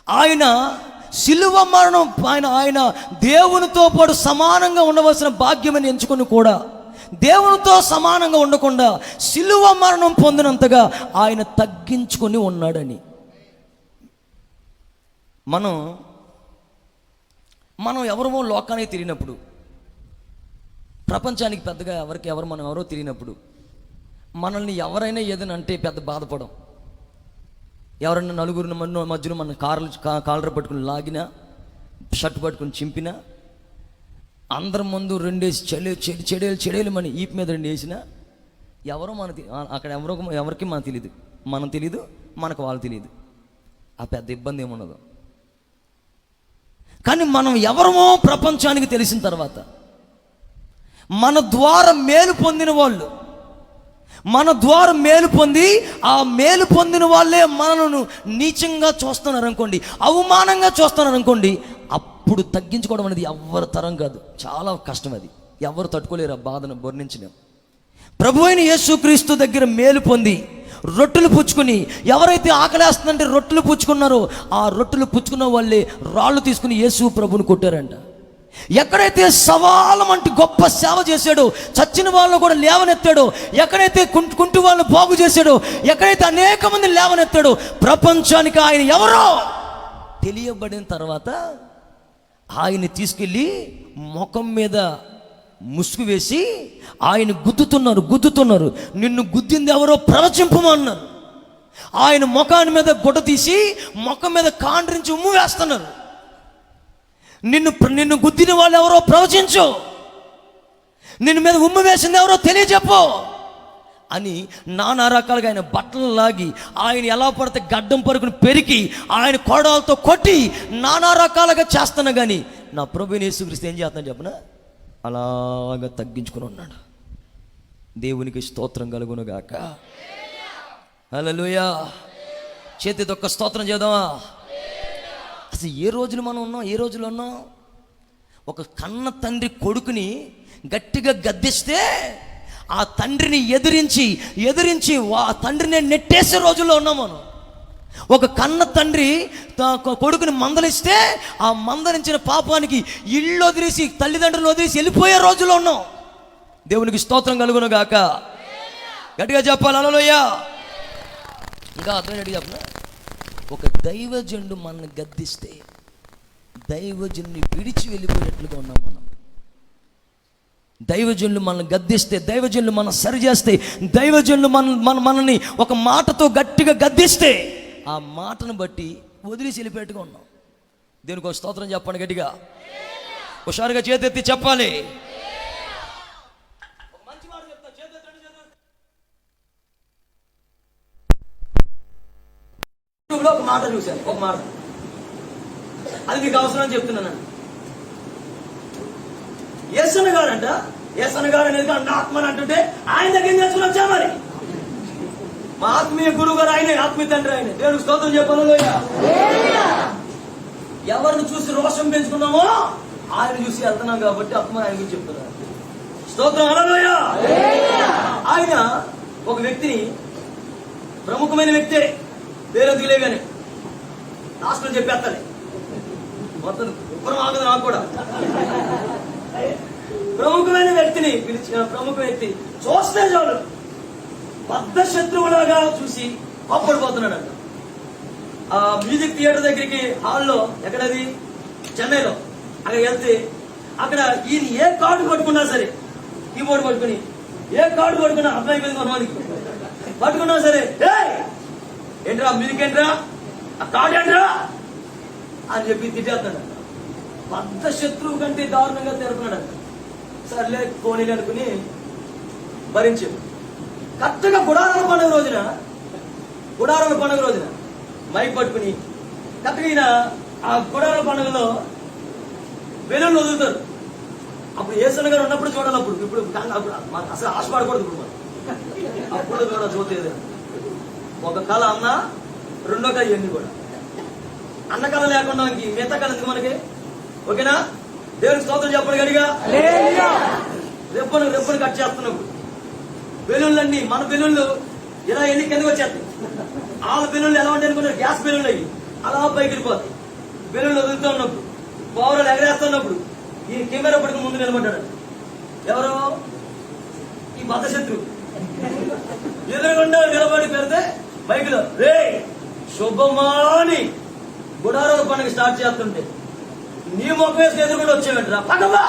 ఆయన శిలువ మరణం, ఆయన దేవునితో పాటు సమానంగా ఉండవలసిన భాగ్యమని ఎంచుకొని కూడా దేవునితో సమానంగా ఉండకుండా శిలువ మరణం పొందినంతగా ఆయన తగ్గించుకొని ఉన్నాడని. మనం ఎవరమో లోకానికి తిరిగినప్పుడు, ప్రపంచానికి పెద్దగా మనం ఎవరో తిరిగినప్పుడు మనల్ని ఎవరైనా ఏదైనా అంటే పెద్ద బాధపడం. ఎవరన్నా నలుగురు మధ్యలో మన కాలర్ పట్టుకుని లాగినా, షర్ట్ పట్టుకుని చింపినా, అందరి ముందు రెండేసి చెడేలు మన ఈపు మీద రెండు వేసినా ఎవరో అక్కడ ఎవరికి మనకు తెలియదు, మనం తెలియదు, మనకు వాళ్ళు తెలియదు. ఆ పెద్ద ఇబ్బంది ఏమున్నదో. కానీ మనం ఎవరమో ప్రపంచానికి తెలిసిన తర్వాత, మన ద్వారా మేలు పొందిన వాళ్ళు, మన ద్వారా మేలు పొంది ఆ మేలు పొందిన వాళ్ళే మనను నీచంగా చూస్తున్నారు అనుకోండి, అవమానంగా చూస్తున్నారు అనుకోండి, అప్పుడు తగ్గించుకోవడం అనేది ఎవరి తరం కాదు, చాలా కష్టం. అది ఎవరు తట్టుకోలేరు, ఆ బాధను వర్ణించలేం. ప్రభు అయిన యేసుక్రీస్తు దగ్గర మేలు పొంది రొట్టెలు పుచ్చుకుని, ఎవరైతే ఆకలేస్తుందంటే రొట్టెలు పుచ్చుకున్నారో ఆ రొట్టెలు పుచ్చుకున్న వాళ్ళే రాళ్ళు తీసుకుని యేసు ప్రభుని కొట్టారంట. ఎక్కడైతే సవాలం అంటే గొప్ప సేవ చేశాడో, చచ్చిన వాళ్ళు కూడా లేవనెత్తాడో, ఎక్కడైతే కుంటు వాళ్ళు బాగు చేశాడో, ఎక్కడైతే అనేక మంది లేవనెత్తాడో, ప్రపంచానికి ఆయన ఎవరో తెలియబడిన తర్వాత ఆయన్ని తీసుకెళ్ళి ముఖం మీద ముసుగు వేసి ఆయన గుద్దుతున్నారు. నిన్ను గుద్దింది ఎవరో ప్రవచింపమన్నారు. ఆయన ముఖాన్ని మీద గుడ్డ తీసి ముఖం మీద కాండ్రించి ఉమ్ము వేస్తున్నారు. నిన్ను గుద్దిన వాళ్ళు ఎవరో ప్రవచించు, నిన్ను మీద ఉమ్ము వేసింది ఎవరో తెలియజెప్పు అని నానా రకాలుగా ఆయన బట్టలు లాగి, ఆయన ఎలా పడితే గడ్డం పరుకుని పెరికి, ఆయన కోడాలతో కొట్టి నానా రకాలుగా చేస్తున్నా. కానీ నా ప్రభువైన యేసుక్రీస్తు ఏం చేస్తున్నాడు చెప్పనా? అలాగా తగ్గించుకుని ఉన్నాడు. దేవునికి స్తోత్రం కలుగునుగాక. హల్లెలూయా. చేతితో ఒక్క స్తోత్రం చేద్దామా? అసలు ఏ రోజులు మనం ఉన్నాం? ఏ రోజులు ఉన్నాం? ఒక కన్న తండ్రి కొడుకుని గట్టిగా గద్దిస్తే ఆ తండ్రిని ఎదిరించి ఆ తండ్రిని నెట్టేసే రోజుల్లో ఉన్నాం మనం. ఒక కన్న తండ్రి కొడుకుని మందలిస్తే ఆ మందలించిన పాపానికి ఇల్లు వదిలేసి, తల్లిదండ్రులు వదిలేసి వెళ్ళిపోయే రోజుల్లో ఉన్నాం. దేవునికి స్తోత్రం కలుగును గాక. గట్టిగా చెప్పాలి హల్లెలూయా. ఇంకా అర్థమైనట్టు చెప్పిన, ఒక దైవజనుడు మనల్ని గద్దిస్తే దైవజనుని విడిచి వెళ్ళిపోయినట్లుగా ఉన్నాం మనం. దైవజనులు మనల్ని గద్దిస్తే, దైవజనులు మనం సరి చేస్తే, దైవజనులు మనల్ని ఒక మాటతో గట్టిగా గద్దిస్తే ఆ మాటను బట్టి వదిలేసి వెళ్ళిపోయేట్టుగా ఉన్నాం. దేనికి ఒక స్తోత్రం చెప్పండి గట్టిగా, హుషారుగా చేతెత్తి చెప్పాలి. మంచి మాట చెప్తా, ఒక మాట చూశాను, ఒక మాట, అది మీకు అవసరం చెప్తున్నాను. యేసన్న గారు అనేది అన్న ఆత్మని అంటుంటే ఆయన దగ్గర చేసుకుని వచ్చా. మరి మా ఆత్మీయ గురువు గారు ఆయనే, ఆత్మీయ తండ్రి ఆయనే. దేవుడికి స్తోత్రం చెప్పాలి. ఎవరిని చూసి రోషం పెంచుకున్నామో ఆయన చూసి వెళ్తున్నాం కాబట్టి ఆత్మ ఆయన గురించి చెప్తున్నారు. స్తోత్రం హల్లెలూయా. ఆయన ఒక వ్యక్తిని, ప్రముఖమైన వ్యక్తే, పేరు దిలే కానీ హాస్పిటల్ చెప్పేస్తాను మొత్తం ఉప్పరం ఆగదు. నాకు కూడా ప్రముఖమైన వ్యక్తిని పిలిచిన, ప్రముఖ వ్యక్తి చూస్తే చాలు బద్ధ శత్రువులాగా చూసి పడిపోతున్నాడు. ఆ మ్యూజిక్ థియేటర్ దగ్గరికి, హాల్లో, ఎక్కడది చెన్నైలో, అక్కడ వెళ్తే అక్కడ ఈయన ఏ కార్డు పట్టుకున్నా సరే, కీబోర్డ్ పట్టుకుని ఏ కార్డు పట్టుకున్నా, అబ్బాయి కొంతమందికి పట్టుకున్నా సరే, ఏంట్రా మ్యూజిక్, ఏంట్రా ఆ కార్డు, ఏంట్రా అని చెప్పి తిట్టేస్తున్నాడు. బద్ధ శత్రువు కంటే దారుణంగా తిరుగుతున్నాడు. సర్లే కోణీలు అనుకుని భరించాడు. కరెక్ట్గా గుడారాల పండుగ రోజున మైక్ పట్టుకుని కరెక్ట్గా ఈయన ఆ గుడారాల పండుగలో బెలూన్లు వదులుతారు. అప్పుడు యేసన్న గారు ఉన్నప్పుడు చూడాలి. ఇప్పుడు అసలు ఆశపడకూడదు. ఇప్పుడు అప్పుడు కూడా చూడలేదు. ఒక కళ అన్న, రెండో కళ ఇవన్నీ కూడా. అన్న కళ లేకుండా మిగతా కళ ఎందుకు మనకి? ఓకేనా? దేవునికి స్తోత్రం చెప్పండి గడిగా. రెప్పను కట్ చేస్తున్నప్పుడు బెలూన్లన్నీ, మన బెలూన్లు ఇలా ఎన్ని కిందకి వచ్చేస్తాయి. వాళ్ళ బెలూన్లు ఎలా ఉంటాయి అనుకున్నారు? గ్యాస్ బెలూన్లు అయ్యి అలా పైకి వెళ్ళిపోతాయి. బెలూన్లు వదులుతూ ఉన్నప్పుడు, పౌరులు ఎగరేస్తున్నప్పుడు ఈ కెమెరా పట్టుకు ముందు నిలబడ్డాడు. ఎవరో ఈ బద్ధ శత్రువు ఎదురుగుండా నిలబడి పెడితే బైక్లో, రే శుభమాని గుడారాల పండుగ స్టార్ట్ చేస్తుంటే నీ మొక్క వేసి ఎదురుకుండా వచ్చేవంటరా పక్కవా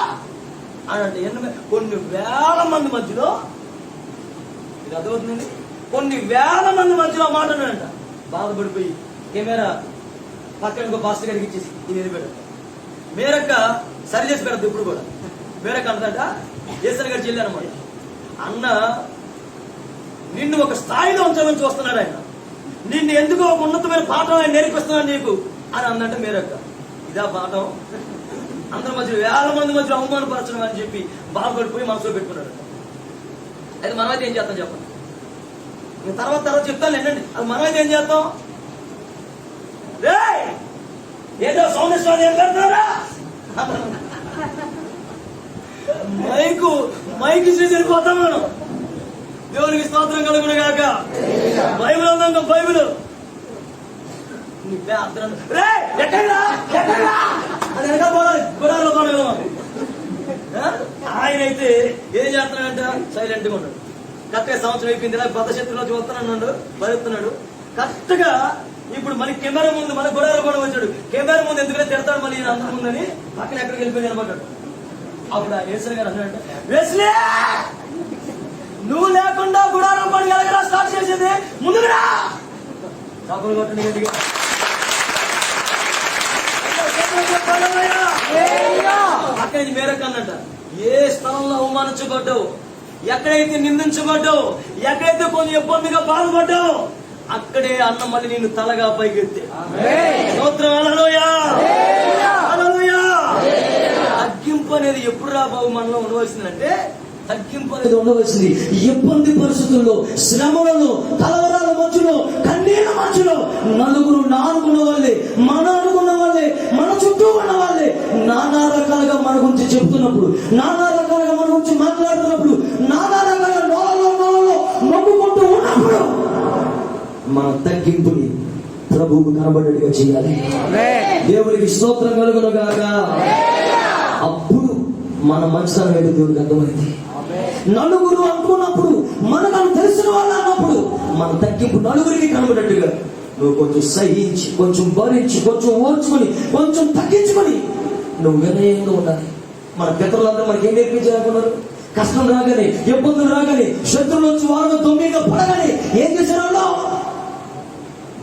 అని అంటే కొన్ని వేల మంది మధ్యలో, ఇది అర్థమవుతుందండి, కొన్ని వేల మంది మధ్యలో మాట్లాడాడంట. బాధపడిపోయి కెమెరా పక్కన ఇంకో పాస్టర్ గారికి ఇచ్చేసి ఇది వెళ్ళిపోయాడు. మేరక్క సరి చేసి పెడద్దు ఇప్పుడు కూడా. మేరక్క అంటట ఏసన్ గారు చెల్లి అనమాట, అన్న నిన్ను ఒక స్థాయిలో ఉంచాలని చూస్తున్నాడు ఆయన, నిన్ను ఎందుకో ఒక ఉన్నతమైన పాఠం ఆయన నేర్పిస్తున్నాడు నీకు అని అందంటే మేరక్క. ఇదా పాఠం? అందరి మధ్య వేల మంది మధ్య అవమానపరచడం అని చెప్పి బాధపడిపోయి మనసులో పెట్టుకున్నాడు. అయితే మనమైతే ఏం చేస్తాం చెప్పండి? తర్వాత చెప్తాను ఏంటండి. అది మనమైతే ఏం చేస్తాం? ఏదో సౌందర్యం ఏం పెడతారా మైకి వెళ్ళిపోతాం మనం. దేవునికి స్తోత్రం కలుగును గాక. బైబిల్ అందాం, బైబిల్ ఆయన అయితే ఏం చేస్తున్నాడంట? సైలెంట్ గా ఉన్నాడు. కరెక్ట్గా సంవత్సరం అయిపోయింది, ఇలా బతశత్రులో చూస్తున్నాడు, బతుకుతున్నాడు. కరెక్ట్ గా ఇప్పుడు మన కెమెరా ముందు, మన గొడవలు కూడా వచ్చాడు. కెమెరా ముందు ఎందుకంటే తిడతాడు మళ్ళీ అందరి ముందని పక్కన ఎక్కడికి వెళ్ళిపోయి అనమాటాడు. అప్పుడు ఆ యేసయ్య గారు అన్నాడంట, వెస్లీ నువ్వు లేకుండా గుడారం పడి ఎలాగరా స్టార్ట్ చేసేది, ముందుగా డబ్బులు కొట్టండి. అక్కడ మేరకు అన్నట, ఏ స్థలంలో అవమానించబడ్డావు, ఎక్కడైతే నిందించబడ్డావు, ఎక్కడైతే కొంచెం ఇబ్బందిగా బాధపడ్డావు, అక్కడే అన్న మళ్ళీ నిన్ను తలగా పైకెత్తే. హల్లెలూయా, హల్లెలూయా. తగ్గింపు అనేది ఎప్పుడు రా బాబు మనలో ఉండవలసిందంటే, తగ్గింపు అనేది ఉండవలసింది ఇబ్బంది పరిస్థితుల్లో, శ్రమలలో, కలవరాల మధ్యలో, కన్నీళ్ళ మధ్యలో నలుగురు అనుకున్న వాళ్ళే, మన అనుకున్న వాళ్ళే, మన చుట్టూ ఉన్న వాళ్ళే నానా రకాలుగా మన గురించి చెప్తున్నప్పుడు, నానా రకాలుగా మన గురించి మాట్లాడుతున్నప్పుడు, నానా రకాలుగా నోలలో నవ్వుకుంటూ ఉన్నప్పుడు మన తగ్గింపుని ప్రభువుకు కనబడేట్టుగా చేయాలి. దేవునికి స్తోత్రం కలుగును గాక. అప్పుడు మన మంచితనం ఏంటో దేవుడికి అర్థమైంది. నలుగురు అనుకున్నప్పుడు, మనకు తెలిసిన వాళ్ళు అన్నప్పుడు మన తగ్గింపు నలుగురికి కనబడేట్టుగా నువ్వు కొంచెం సహించి, కొంచెం భరించి, కొంచెం ఓర్చుకొని, కొంచెం తగ్గించుకొని నువ్వు వినయంగా ఉండాలి. మన పితరులందరూ మనకి ఏం నేర్పించాలనుకున్నారు? కష్టం రాగానే, ఇబ్బందులు రాగానే, శత్రువులు వచ్చి వారిని తొమ్మిదిగా పడగానే ఏం చేశారో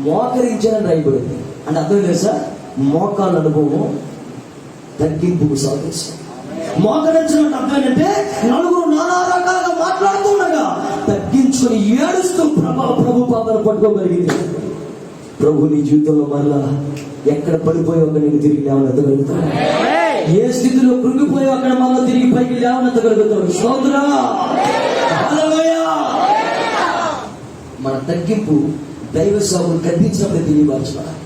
మోకరించారని రాయబడింది. అంటే అర్థం తెలుసా? మోకాళ్ళ అనుభవం తగ్గింపుకు సాధిస్తాం. మోకరించినట్టు అర్థం ఏంటంటే, నలుగురు నానా రకాలుగా మాట్లాడుతుండగా తగ్గించుకొని ఏడుస్తూ ప్రభు పాదాలు పట్టుకోగలిగింది. ప్రభు నీ జీవితంలో మరలా ఎక్కడ పడిపోయి ఒక నేను తిరిగి లేవనెత్తగలుగుతాడు. ఏ స్థితిలో కృంగిపోయి అక్కడ మళ్ళీ తిరిగి పైకి లేవనెత్తగలుగుతాడు. స్తోత్రం, హల్లెలూయా. మన తగ్గింపు దైవ సేవకులు గద్దించినప్పుడే తెలియపరచబడాలి.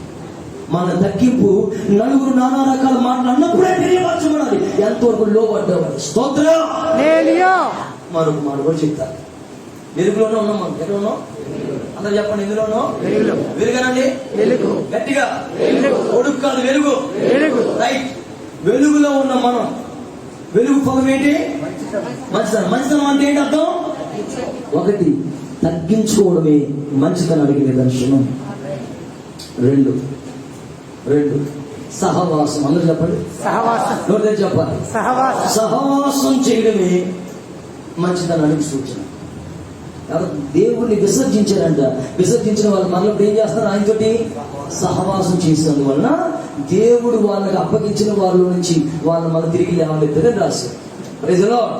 మన తగ్గింపు నలుగురు నానా రకాల మాటలు అన్నప్పుడే తెలియపరచబడాలి. ఎంతవరకు లోబడ్డామని. స్తోత్రం. మరొక మాట కూడా చెప్తారు. వెలుగులోనే ఉన్నాం మనం. ఎక్కడ ఉన్నాం? అందరూ చెప్పండి. ఎందులోనో వెలుగనండి. వెలుగు గట్టిగా, ఒడుగు కాదు, వెలుగు. రైట్. వెలుగులో ఉన్న మనం. వెలుగు ఫలం ఏంటి? మంచితనం. మంచితనం అంటే ఏంటి అర్థం? ఒకటి, తగ్గించుకోవడమే మంచితనానికి నిదర్శనం. రెండు సహవాసం. అందరూ చెప్పండి. సహవాసం. నోటితో చెప్పాలి. సహవాసం చేయడమే మంచితనానికి సూచన. దేవుణ్ణి విసర్జించారంట. విసర్జించిన వాళ్ళు మళ్ళీ ఏం చేస్తారు? ఆయనతోటి సహవాసం చేసినందువలన దేవుడు వాళ్ళకి అప్పగించిన వాళ్ళ నుంచి వాళ్ళు మళ్ళీ తిరిగి లేవనెత్తారని రాశారు. Praise the Lord.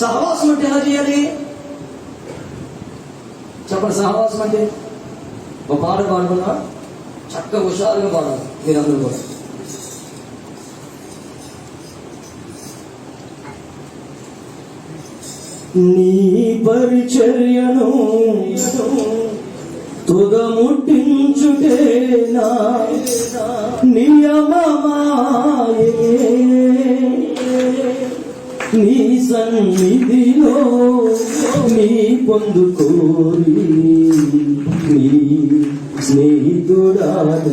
సహవాసం అంటే ఎలా చేయాలి చెప్పండి? సహవాసం అంటే ఒక పాట పాడుకున్నా చక్కగా హుషారుగా పాడాలి మీరందరూ కూడా. నీ పరిచర్యను తుదముట్టించుటేనా నియమమాయే, నీ సన్నిధిలో నీ పొందుకోరి నీ స్నేహితుడాని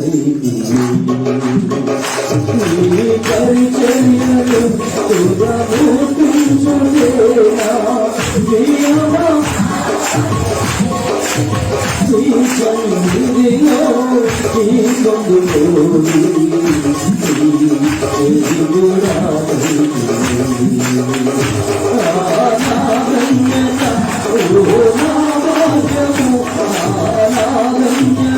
నీ పరిచర్యను తుదముట్టించుటేనా నియమమాయే, నీ సన్నిధిలో నీ పొందుకోరి ఆనాగన్యత ఓ నా భాగ్యము ఆనాగన్యత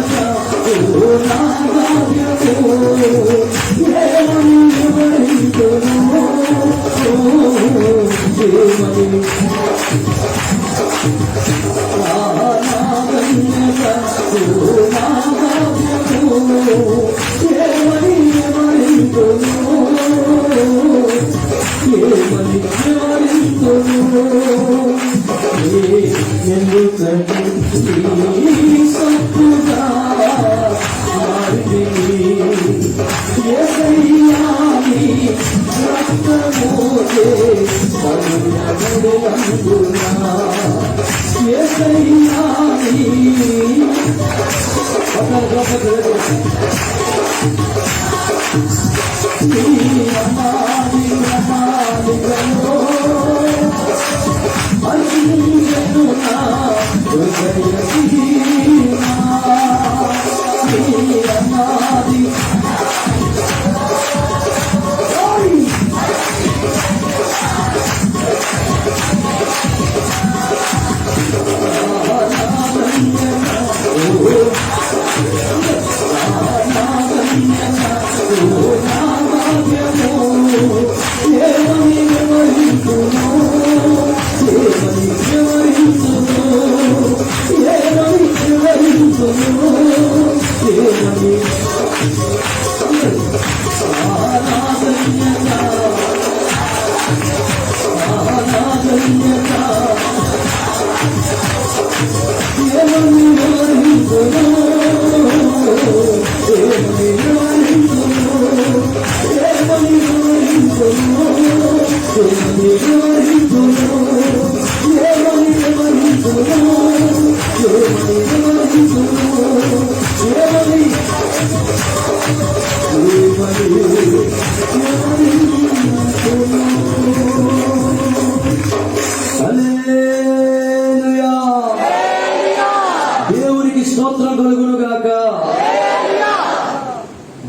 దేవునికి స్తోత్రం కలుగును గాక.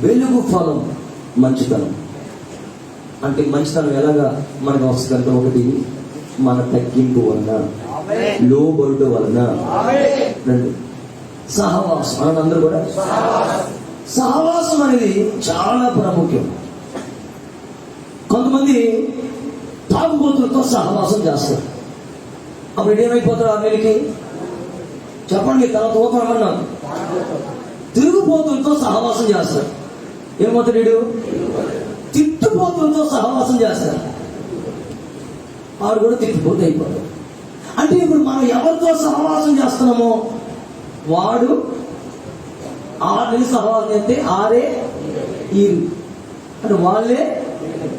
వెలుగు ఫలం మంచితనం. అంటే మంచితనం ఎలాగా మనకు వస్తుందంటే, ఒకటి మన తగ్గింపు వలన, లోబడుట వలన, రెండు సహవాసం. అని అందరూ కూడా సహవాసం అనేది చాలా ప్రాముఖ్యం. కొంతమంది తాగుబోతులతో సహవాసం చేస్తారు. అప్పుడు ఏమైపోతారు? ఆ నెలకి చెప్పండి, తర్వాత ఊపమన్నా తిరుగుబోతులతో సహవాసం చేస్తారు. ఏమవుతాడు వీడు? తిట్టుబోతులతో సహవాసం చేస్తారు. వాడు కూడా తిట్టుపోతూ అయిపోతాడు. అంటే ఇప్పుడు మనం ఎవరితో సహవాసం చేస్తున్నామో వాడు 6 నెలలు సహవాసం చేస్తే 6 ఈరు అంటే వాళ్ళే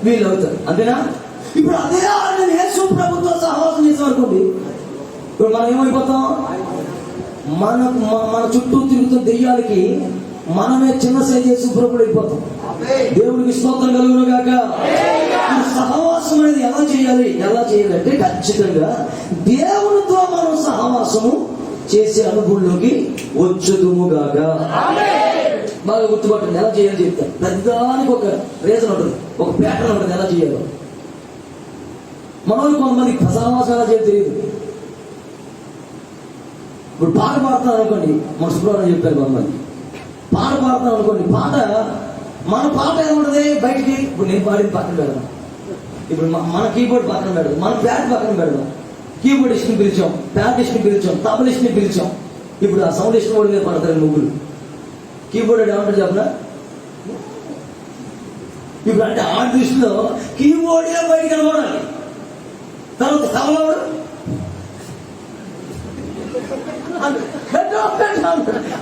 వీళ్ళు అవుతారు. అంతేనా? ఇప్పుడు అదే 6 నెలలు యేసు ప్రభుతో సహవాసం చేసేవారుకోండి, ఇప్పుడు మనం ఏమైపోతాం? మన చుట్టూ తిరుగుతున్న దెయ్యాలకి మనమే చిన్న సైజు యేసు ప్రభుడు అయిపోతాం. దేవుడికి స్తోత్రం కలుగును గాక. సహవాసం అనేది ఎలా చేయాలంటే ఖచ్చితంగా దేవునితో మనం సహవాసము చేసే అనుభవంలోకి వచ్చుదుము గాక. బాగా గుర్తుపట్టండి, ఎలా చేయాలో చెప్తాను. ప్రతిదానికి ఒక రీజన్ ఉంటుంది, ఒక ప్యాటర్న్ ఉంటుంది ఎలా చేయాలో. మనోళ్ళు కొంతమందికి సహవాసం ఎలా చేయాలో తెలియదు. ఇప్పుడు పాట పాడుతున్నాను అనుకోండి, మన శుభ్రం చెప్పారు కొంతమంది. పాట పాడుతున్నాను అనుకోండి, మన పాట ఏముంటుంది బయటికి. ఇప్పుడు నేను పాడిన పక్కన పెడదాం, ఇప్పుడు మన కీబోర్డ్ పక్కన పెడదాం, మన ప్యాడ్ పక్కన పెడదాం. కీబోర్డిస్ట్ని పిలిచాం, ప్యాడిస్ట్ని పిలిచాం, తబలిస్ట్ని పిలిచాం. ఇప్పుడు ఆ సౌండ్ ఇష్టం కూడా మీద పడతారు ముగ్గురు. కీబోర్డ్ ఏమంటారు చెప్పనా? ఇప్పుడు అంటే ఆ దృష్టిలో కీబోర్డే బయట కనబడాలి. తర్వాత తబలవాడు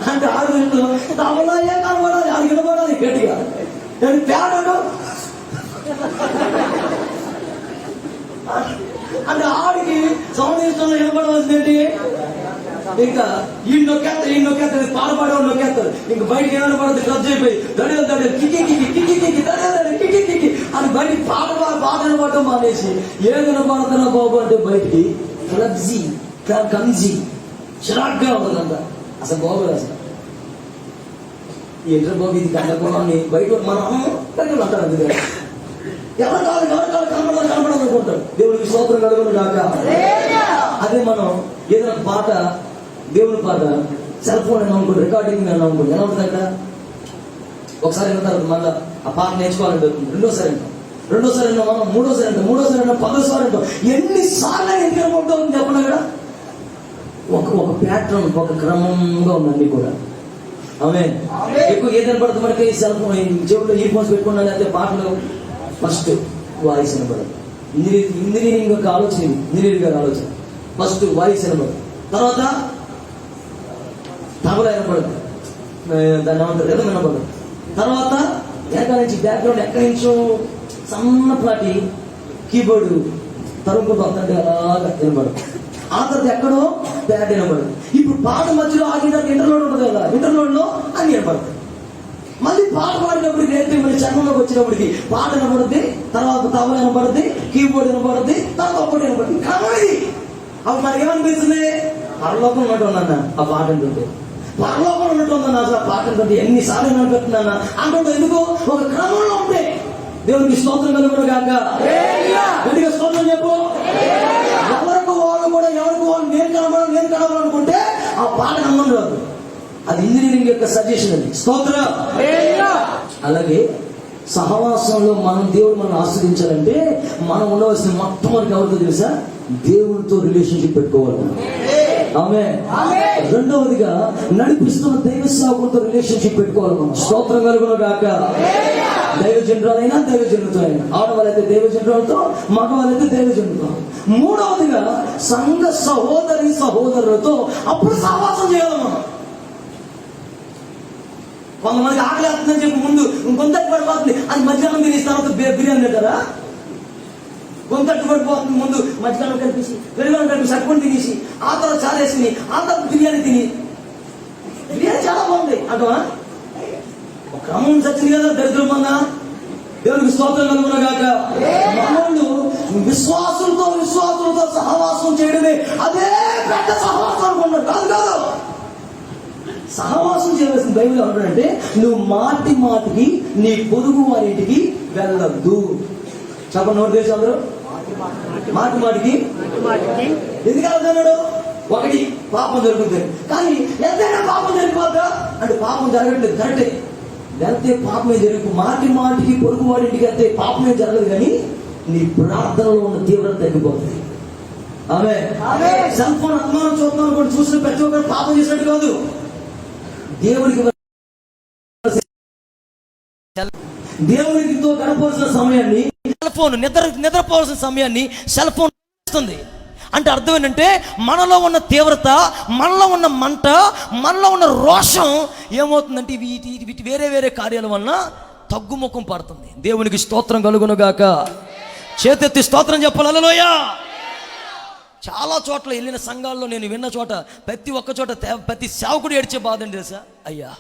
అంటే ఆ దృష్టిలో తబలయే కనబడాలి, అది కనబడాలి గట్టిగా. ప్యాడ్ అంటే ఆడికి సౌండ్ ఇష్టంలో వినపడవలసింది ఏంటి? ఇంకా ఈ నొక్కేస్తారు, పాడపాడేవాడు నొక్కేస్తారు. ఇంక బయటకి ఏమైనా పడుతుంది, క్లబ్ అయిపోయి దడి కికి అని బయటికి పాట వినపడటం మానేసి ఏదైనా పాడుతున్నా బాబు అంటే బయటికి కంజీ చిరాగ్గా ఉంటుందంట. అసలు బాగోదు. అసలు ఏంటో బాబు ఇది కనపడాలని బయట మనం బయట అంటారు. అందుకే ఎవరు కాదు కనపడాలనుకుంటారు. దేవుడికి స్తోత్రం కలుగును గాక. అదే మనం ఏదైనా పాట, దేవుని పాట సెల్ ఫోన్ అయినా అనుకోండి, రికార్డింగ్ అయినా అనుకోండి, ఎలా ఉంటుంది అక్కడ ఒకసారి విన్న తర్వాత మళ్ళీ ఆ పాట నేర్చుకోవాలని రెండోసారి వింటాం, రెండోసారి విన్నాం, మనం మూడోసారి వింటాం, మూడోసారి విన్నాం, 10సారి వింటాం. ఎన్నిసార్లు ఎందుకు ఉంటుంది చెప్పండి. అక్కడ ఒక ప్యాటర్న్, ఒక క్రమంగా ఉందండి కూడా. ఆమె ఎక్కువ ఏదైనా పడుతుంది మనకి సెల్ ఫోన్ చెవుల్లో ఇయర్ ఫోన్స్ పెట్టుకున్నా, లేకపోతే పాటలు ఫస్ట్ వాయిస్ వినపడదు. ఇంజనీరింగ్ యొక్క ఆలోచన ఇది, ఇంజనీరింగ్ గారి ఆలోచన. ఫస్ట్ వాయిస్ వినపడదు, తర్వాత తబలా వినపడదు, దాన్ని ఏమంటారు కదా వినపడదు, తర్వాత ఎక్కడి నుంచి బ్యాక్గ్రౌండ్ ఎక్కడి నుంచో సన్నపాటి కీబోర్డు తరుముకుంటూ వస్తుంటే అలాగా వినపడదు. ఆ తర్వాత ఎక్కడో బ్యాట్ వినపడదు. ఇప్పుడు పాట మధ్యలో ఆగిన ఇంటర్లోడ్ ఉంటుంది కదా, ఇంటర్లోడ్ లో అది వినపడదు. మళ్ళీ పాట పాడినప్పటికి రేపు మళ్ళీ చర్మంలోకి వచ్చినప్పటికి పాట వినపడుద్ది, తర్వాత తబలా వినపడుద్ది, కీబోర్డ్ వినపడుద్ది, తర్వాత ఒక్కటి వినపడుతుంది. కాబట్టి అప్పుడు మనకి ఏమనిపిస్తుంది? పరలోకం ఉన్నట్టు ఉందన్న ఆ పాట అంటుంటే, పరలోకం ఉన్నట్టు ఉందన్న అసలు ఆ పాట అంటుంటే ఎన్నిసార్లు వినపెడుతుందన్న అంటుంటే. ఎందుకు? ఒక క్రమంలో ఉంటే. దేవునికి స్తోత్రం కలుగును గాక. గట్టిగా స్తోత్రం చెప్పు. ఎవరికి వాళ్ళు కూడా ఎవరికి వాళ్ళు నేను కలవాలనుకుంటే ఆ పాట అందం రాదు. అది ఇంజనీరింగ్ యొక్క సజెషన్. అది స్తోత్రం. అలాగే సహవాసంలో దేవుడు మనం ఆస్వాదించాలంటే మనం ఉండవలసిన మొట్టమొదటి ఎవరితో తెలుసా? దేవుడితో రిలేషన్షిప్ పెట్టుకోవాలి. ఆమె రెండవదిగా నడిపిస్తున్న దైవ సేవకులతో రిలేషన్షిప్ పెట్టుకోవాలి మనం. స్తోత్రం కలుగును గాక. దైవజనురాలైనా దైవజనులతో అయినా, ఆడవాళ్ళైతే దైవజనులతో, మగవాళ్ళైతే దైవజనులతో. మూడవదిగా సంఘ సహోదరులతో అప్పుడు సహవాసం చేయాలి మనం. కొంతమందికి ఆకలి అవుతుందని చెప్పి ముందు గొంతట్టు పడిపోతుంది, అది మధ్యాహ్నం తినేసి తర్వాత బిర్యానీ తింటారా? గొంతట్టు పడిపోతుంది, ముందు మధ్యాహ్నం కనిపించి పెరుగు కనిపించి అట్టుకొని తినేసి, ఆ తర్వాత చాలేసి, ఆ తర్వాత బిర్యానీ తిని, బిర్యానీ చాలా బాగుంది అంటవా? ఒక క్రమం చచ్చింది కదా దరిద్రం అన్న. దేవునికి స్తోత్రం కలుగును గాక. మనోళ్ళు విశ్వాసులతో సహవాసం చేయడమే అదే పెద్ద సహవాసం అనుకున్నారు. కాదు. సహవాసం చేయవలసిన బైబిల్ ఏమంటాడంటే, నువ్వు మాటికి నీ పొరుగు వారింటికి వెళ్ళద్దు. చెప్పండి, నోటి దేశం అందరూ మాటికి ఎందుకు వెళ్తున్నాడు? ఒకటి, పాపం జరుగుతుంది. కానీ ఎంతైనా పాపం జరిగిపోతా అంటే పాపం జరగట్లేదు, కరెక్టే. వెళ్తే పాపమే జరుగు. మాటికి పొరుగు వాడింటికి వెళ్తే పాపమే జరగదు, కానీ నీ ప్రార్థనలో ఉన్న తీవ్రత తగ్గిపోతుంది. ఆమె సెల్ ఫోన్ అభిమానం చూద్దాం అనుకోండి, చూసిన ప్రతి ఒక్కరు పాపం చేసినట్టు కాదు. దేవుడితో గడపవలసిన సమయాన్ని సెల్ ఫోన్, నిద్రపోవాల్సిన సమయాన్ని సెల్ ఫోన్ ఇస్తుంది. అంటే అర్థం ఏంటంటే, మనలో ఉన్న తీవ్రత, మనలో ఉన్న మంట, మనలో ఉన్న రోషం ఏమవుతుందంటే వీటి వేరే కార్యాల వలన తగ్గుముఖం పడుతుంది. దేవునికి స్తోత్రం కలుగును గాక. చేతెత్తి స్తోత్రం చెప్పాలి. హల్లెలూయా. చాలా చోట్ల వెళ్ళిన సంఘాల్లో నేను విన్న చోట, ప్రతి ఒక్క చోట ప్రతి సేవకుడు ఏడ్చే బాధ అని తెలుసా? అయ్యా,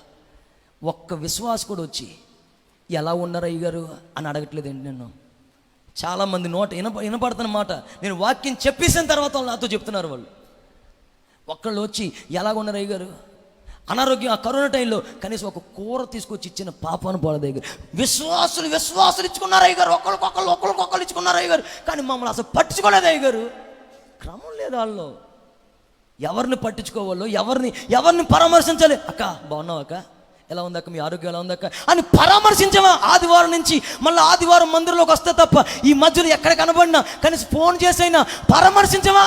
ఒక్క విశ్వాసకుడు వచ్చి ఎలా ఉన్నారు అయ్యగారు అని అడగట్లేదండి. నేను చాలామంది నోట వినపడుతున్న మాట నేను వాక్యం చెప్పేసిన తర్వాత వాళ్ళు నాతో చెప్తున్నారు. వాళ్ళు ఒక్కళ్ళు వచ్చి ఎలాగున్నారు అయ్యగారు, అనారోగ్యం, ఆ కరోనా టైంలో కనీసం ఒక కూర తీసుకొచ్చి ఇచ్చిన పాపాను పోల దగ్గర విశ్వాసులు ఇచ్చుకున్నారు అయ్యగారు, ఒకళ్ళు ఇచ్చుకున్నారు అయ్యగారు, కానీ మమ్మల్ని అసలు పట్టించుకోలేదు అయ్యగారు. క్రమం లేదు వాళ్ళు. ఎవరిని పట్టించుకోవాలో, ఎవరిని పరామర్శించాలి. అక్క బాగున్నావు అక్క, ఎలా ఉంది అక్క, మీ ఆరోగ్యం ఎలా ఉంది అక్క అని పరామర్శించమా? ఆదివారం నుంచి మళ్ళీ ఆదివారం మందిరంలోకి వస్తే తప్ప ఈ మధ్యలో ఎక్కడ కనబడినా కనీసం ఫోన్ చేసైనా పరామర్శించమా?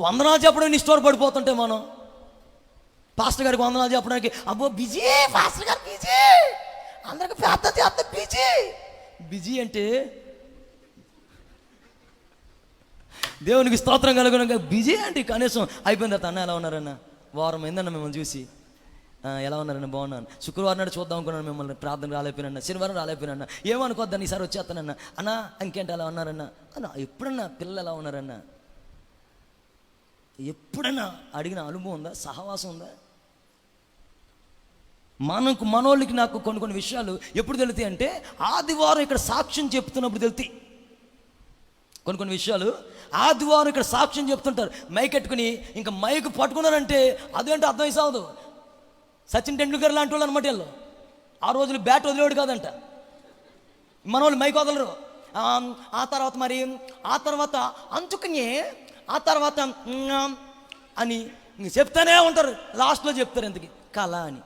వందనాలు చెప్పడం స్టోర్ పడిపోతుంటే మనం పాస్టర్ గారికి వందనాలు చెప్పడానికి అబ్బో బిజీ, పాస్టర్ గారు బిజీ, అందరికి పెద్ద బిజీ అంటే దేవునికి స్తోత్రం కలుగును. బిజీ అంటే కనీసం అయిపోయిన తర్వాత, అన్న ఎలా ఉన్నారన్న, వారం అయిందన్న మిమ్మల్ని చూసి, ఎలా ఉన్నారన్న, బాగున్నాను, శుక్రవారం నాడు చూద్దాం అనుకున్నాను, మిమ్మల్ని ప్రార్థన రాలేపోయినన్న, శనివారం రాలేపోయినన్న, ఏమనుకోద్దాన్ని ఈసారి వచ్చేస్తానన్న, అన్న ఇంకేంటి ఎలా ఉన్నారన్న, అన్న ఎప్పుడన్నా పిల్లలు ఎలా ఉన్నారన్న, ఎప్పుడన్నా అడిగిన అనుభవం ఉందా? సహవాసం ఉందా? మనోళ్ళకి నాకు కొన్ని విషయాలు ఎప్పుడు తెలుతాయి అంటే, ఆదివారం ఇక్కడ సాక్ష్యం చెప్తున్నప్పుడు తెలుతాయి. కొన్ని విషయాలు ఆదివారం ఇక్కడ సాక్ష్యం చెప్తుంటారు, మైక్ ఎట్టుకుని ఇంకా మైక్ పట్టుకున్నారంటే అదేంటో అర్థం అయిసావదు. సచిన్ టెండూల్కర్ లాంటి వాళ్ళు అనమాట. వీళ్ళు ఆ రోజులు బ్యాట్ వదిలేవాడు కాదంట, మన వాళ్ళు మైక్ వదలరు. ఆ తర్వాత అందుకని ఆ తర్వాత అని చెప్తానే ఉంటారు, లాస్ట్లో చెప్తారు ఎందుకు కళ అని.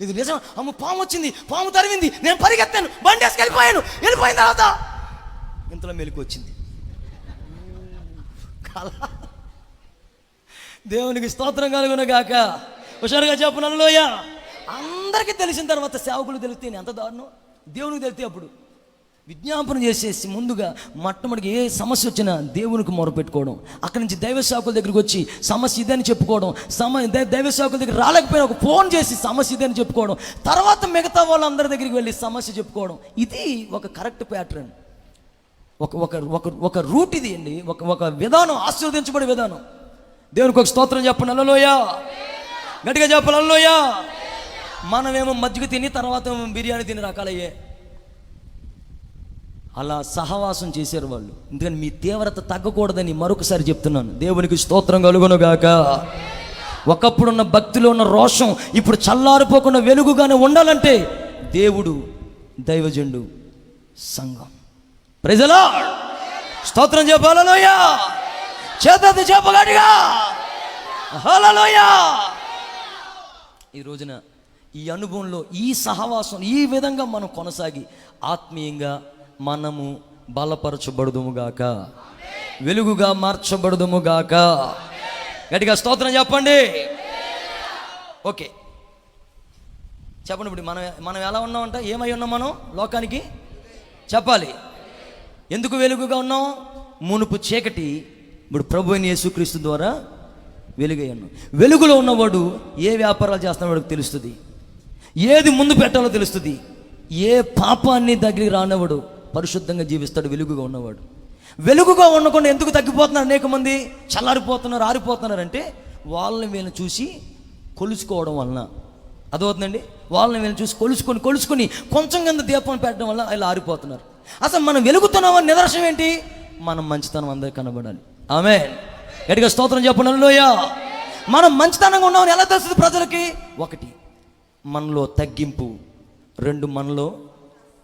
ఇది నిజం, అమ్మ పాము వచ్చింది, పాము తరిగింది, నేను పరిగెత్తాను, బండి వేసుకు వెళ్ళిపోయిన తర్వాత ఇంతలో మెలకు వచ్చింది. దేవునికి స్తోత్రం కలుగును గాక. హుషారుగా చెప్పు హల్లెలూయా. అందరికీ తెలిసిన తర్వాత సేవకులు తెలిస్తే ఎంత దారుణం, దేవునికి తెలితే అప్పుడు విజ్ఞాపన చేసేసి ముందుగా మొట్టమొదటికి ఏ సమస్య వచ్చినా దేవునికి మొరపెట్టుకోవడం, అక్కడి నుంచి దైవ సేవకుల దగ్గరికి వచ్చి సమస్య ఇదని చెప్పుకోవడం, దైవ సేవకుల దగ్గర రాలేకపోయినా ఒక ఫోన్ చేసి సమస్య ఇదని చెప్పుకోవడం, తర్వాత మిగతా వాళ్ళందరి దగ్గరికి వెళ్ళి సమస్య చెప్పుకోవడం. ఇది ఒక కరెక్ట్ ప్యాటర్న్, ఒక రూట్ ఇది అండి, ఒక విధానం, ఆశీర్వదించబడే విధానం. దేవునికి ఒక స్తోత్రం చెప్పండి హల్లెలూయా. గట్టిగా చెప్పాలి హల్లెలూయా. మనమేమో మజ్జిగ తిని తర్వాత బిర్యానీ తిని రకాలయ్యే, అలా సహవాసం చేశారు వాళ్ళు. ఎందుకని మీ తీవ్రత తగ్గకూడదని మరొకసారి చెప్తున్నాను. దేవునికి స్తోత్రం కలుగును గాక. ఒకప్పుడున్న భక్తిలో ఉన్న రోషం ఇప్పుడు చల్లారిపోకుండా వెలుగుగానే ఉండాలంటే దేవుడు, దైవజనుడు, సంఘం. Praise the Lord. స్తోత్రం చెప్పాలి హల్లెలూయా. చేతది చెప్పగడిగా హల్లెలూయా. ఈ రోజున ఈ అనుభవంలో ఈ సహవాసం ఈ విధంగా మనం కొనసాగి ఆత్మీయంగా మనము బలపరచబడుదుముగాక, వెలుగుగా మార్చబడుదుముగాక. గట్టిగా స్తోత్రం చెప్పండి. ఓకే చెప్పండి. ఇప్పుడు మనం ఎలా ఉన్నామంట, ఏమై ఉన్నాం మనం లోకానికి చెప్పాలి. ఎందుకు వెలుగుగా ఉన్నాం? మునుపు చీకటి, ఇప్పుడు ప్రభు అయిన యేసుక్రీస్తు ద్వారా వెలుగై ఉన్నాం. వెలుగులో ఉన్నవాడు ఏ వ్యాపారాలు చేస్తున్నాడో వాడికి తెలుస్తుంది, ఏది ముందు పెట్టాలో తెలుస్తుంది, ఏ పాపాన్ని దగ్గరికి రానవాడు పరిశుద్ధంగా జీవిస్తాడు వెలుగుగా ఉన్నవాడు. వెలుగుగా ఉండకుండా ఎందుకు తగ్గిపోతున్నారు అనేక మంది, చల్లారిపోతున్నారు, ఆరిపోతున్నారు అంటే వాళ్ళని వీళ్ళని చూసి కొలుచుకోవడం వలన అదవుతుందండి. వాళ్ళని వీళ్ళని చూసి కొలుచుకొని కొంచెం కింద దీపం పెట్టడం వల్ల ఇలా ఆరిపోతున్నారు. అసలు మనం వెలుగుతున్నామని నిదర్శనం ఏంటి? మనం మంచితనం అందరికి కనబడాలి. ఆమేన్. గట్టిగా స్తోత్రం చెప్పండి హల్లెలూయా. మనం మంచితనంగా ఉన్నామని ఎలా తెలుస్తుంది ప్రజలకి? ఒకటి, మనలో తగ్గింపు. రెండు, మనలో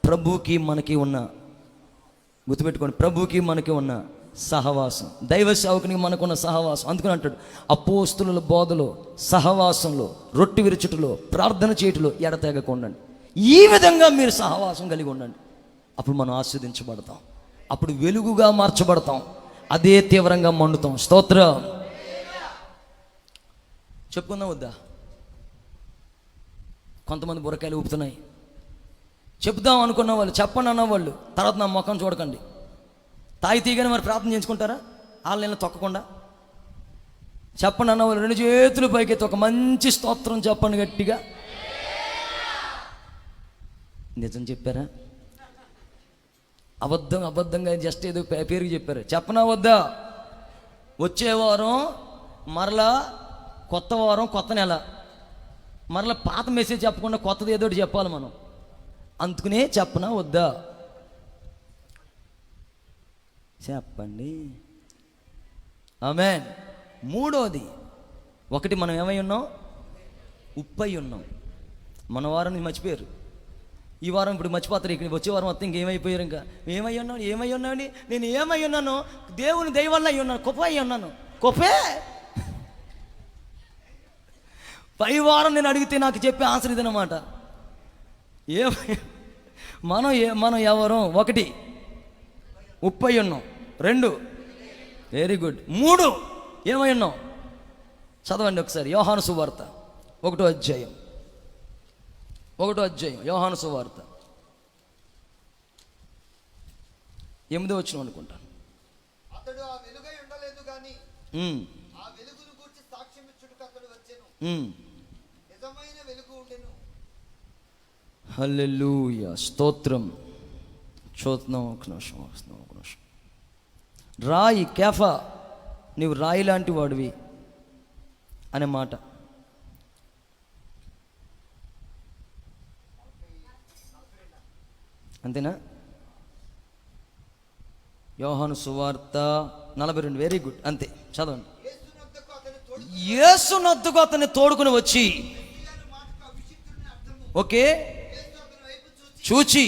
ప్రభువుకి మనకి ఉన్న, గుర్తుపెట్టుకోండి, ప్రభువుకి మనకి ఉన్న సహవాసం, దైవ సేవకునికి మనకున్న సహవాసం. అందుకని అంటాడు, అపోస్తుల బోధలో, సహవాసంలో, రొట్టె విరుచుటలో, ప్రార్థన చేయుటలో ఎడతెగకుండా ఈ విధంగా మీరు సహవాసం కలిగి ఉండండి. అప్పుడు మనం ఆస్వాదించబడతాం, అప్పుడు వెలుగుగా మార్చబడతాం, అదే తీవ్రంగా మండుతాం. స్తోత్రం. చెప్పుకుందాం వద్దా? కొంతమంది బుర్రకాయలు ఊపుతున్నాయి. చెప్దాం అనుకున్న వాళ్ళు చెప్పండి అన్నవాళ్ళు తర్వాత నా ముఖం చూడకండి. తాగి తీయగానే మరి ప్రార్థన చేయించుకుంటారా? వాళ్ళని తొక్కకుండా చెప్పండి అన్నవాళ్ళు రెండు చేతులు పైకెత్తి ఒక మంచి స్తోత్రం చెప్పండి గట్టిగా. నిజం చెప్పారా? అబద్ధంగా జస్ట్ ఏదో పేరుకి చెప్పారు. చెప్పనా వద్దా? వచ్చే వారం మరలా కొత్త వారం, కొత్త నెల, మరలా పాత మెసేజ్ చెప్పకుండా కొత్తది ఏదో ఒకటి చెప్పాలి మనం. అందుకునే చెప్పనా వద్దా? చెప్పండి. ఆమేన్. మూడోది, ఒకటి మనం ఏమై ఉన్నాం? ఉప్పై ఉన్నాం. మన వారం మర్చిపోయారు, ఈ వారం ఇప్పుడు మర్చిపోతారు. ఇక్కడ వచ్చే వారం మొత్తం ఇంకేమైపోయారు. ఇంకా ఏమై ఉన్నాను నేను ఏమై ఉన్నాను? దేవుని దయ వల్ల అయి ఉన్నాను, కుప్ప అయి ఉన్నాను. కుప్పే. పై వారం నేను అడిగితే నాకు చెప్పే ఆన్సర్ ఇదన్నమాట. మనం ఎవరు? ఒకటి, ఉప్పై ఉన్నాం. రెండు, వెరీ గుడ్. మూడు, ఏమై ఉన్నాం? చదవండి ఒకసారి. యోహాను సువార్త 1వ అధ్యాయం యోహాను సువార్త 8వ వచనం అనుకుంటాను. అతడు ఆ వెలుగై ఉండలేదు గాని ఆ వెలుగును గూర్చి సాక్ష్యం ఇచ్చుటకు అతడు వచ్చెను. నిజమైన వెలుగు ఉండెను. హల్లెలూయా. స్తోత్రం. చూద్దాం ఒక నిమిషం. రాయి కేఫా, నీవు రాయి లాంటి వాడివి అనే మాట. అంతేనా? యోహాను సువార్త 42. Very good. అంతే, చదవండి. యేసునొద్దకు అతన్ని తోడుకుని వచ్చి, ఓకే, చూచి,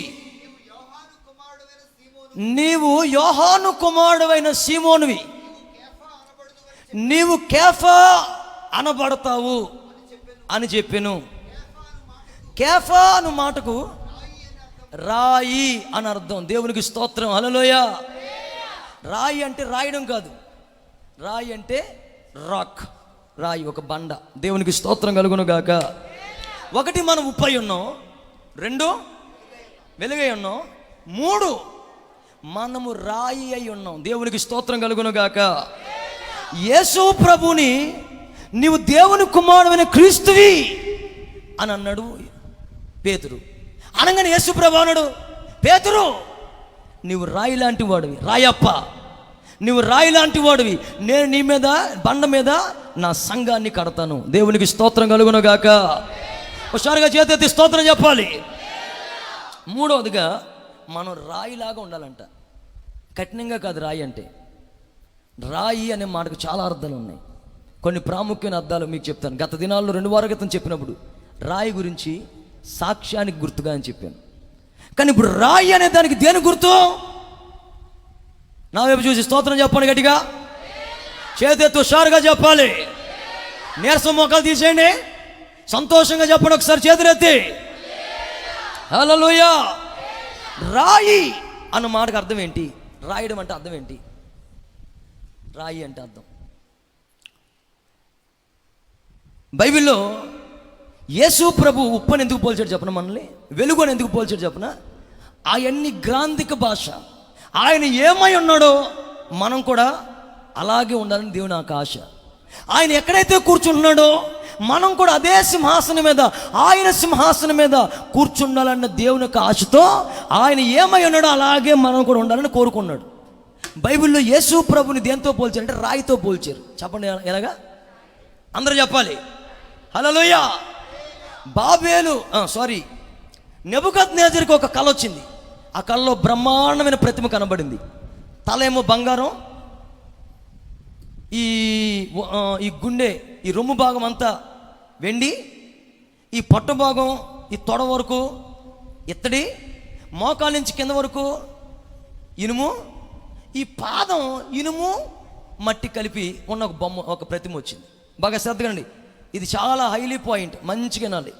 నీవు యోహాను కుమారుడైన సీమోనువి, నీవు కేఫా అనబడతావు అని చెప్పెను. కేఫా అను మాటకు రాయి అని అర్థం. దేవునికి స్తోత్రం, హల్లెలూయా. రాయి అంటే రాయడం కాదు, రాయి అంటే రాక్, రాయి, ఒక బండ. దేవునికి స్తోత్రం కలుగును గాక. ఒకటి, మనం ఉప్పై ఉన్నాం. రెండు, వెలుగై ఉన్నాం. మూడు, మనము రాయి అయి ఉన్నాం. దేవునికి స్తోత్రం కలుగును గాక. యేసు ప్రభుని నీవు దేవుని కుమారుడైన క్రీస్తువి అని అన్నాడు పేతురు. అనగానే యేసు ప్రభు అన్నాడు, పేతురు నీవు రాయి లాంటి వాడివి, రాయప్ప నువ్వు రాయి లాంటి వాడివి, నేను నీ మీద, బండ మీద నా సంఘాన్ని కడతాను. దేవునికి స్తోత్రం కలుగును గాక. హుషారుగా చేతెత్తి స్తోత్రం చెప్పాలి. మూడవదిగా, మనం రాయిలాగా ఉండాలంట. కఠినంగా కాదు రాయి అంటే. రాయి అనే మాటకు చాలా అర్థాలు ఉన్నాయి. కొన్ని ప్రాముఖ్యమైన అర్థాలు మీకు చెప్తాను. గత దినాల్లో 2 వారాల క్రితం చెప్పినప్పుడు రాయి గురించి సాక్ష్యానికి గుర్తుగా అని చెప్పాను. కానీ ఇప్పుడు రాయి అనే దానికి దేని గుర్తు? నా వైపు చూసి స్తోత్రం చెప్పండి గట్టిగా, చేతెత్తు హుషారుగా చెప్పాలి. నీరసం మొక్కలు తీసేయండి, సంతోషంగా చెప్పండి ఒకసారి చేతులెత్తి, హల్లెలూయా. రాయి అన్న మాటకు అర్థం ఏంటి? రాయడం అంటే అర్థం ఏంటి? రాయి అంటే అర్థం, బైబిల్లో యేసు ప్రభు ఉప్పని ఎందుకు పోల్చాడు చెప్పన, మనల్ని వెలుగు అని ఎందుకు పోల్చాడు చెప్పన? ఆయన్ని గ్రాంధిక భాష. ఆయన ఏమై ఉన్నాడో మనం కూడా అలాగే ఉండాలని దేవుని నాకు ఆశ. ఆయన ఎక్కడైతే కూర్చున్నాడో మనం కూడా అదే సింహాసనం మీద, ఆయన సింహాసనం మీద కూర్చుండాలన్న దేవుని యొక్క ఆశతో ఆయన ఏమై ఉన్నాడో అలాగే మనం కూడా ఉండాలని కోరుకున్నాడు. బైబిల్లో యేసు ప్రభుని దేంతో పోల్చారు అంటే రాయితో పోల్చారు. చెప్పండి ఎలాగా? అందరూ చెప్పాలి, హల్లెలూయా. నెబుకద్నెజరుకి ఒక కళ వచ్చింది. ఆ కళలో బ్రహ్మాండమైన ప్రతిమ కనబడింది. తల ఏమో బంగారం, ఈ గుండె, ఈ రొమ్ము భాగం అంతా వెండి, ఈ పొట్ట భాగం, ఈ తొడ వరకు ఇత్తడి, మోకాల నుంచి కింద వరకు ఇనుము, ఈ పాదం ఇనుము మట్టి కలిపి ఉన్న ఒక బొమ్మ, ఒక ప్రతిమ వచ్చింది. బాగా శ్రద్ధగండి, ఇది చాలా హైలీ పాయింట్, మంచిగా వినాలి.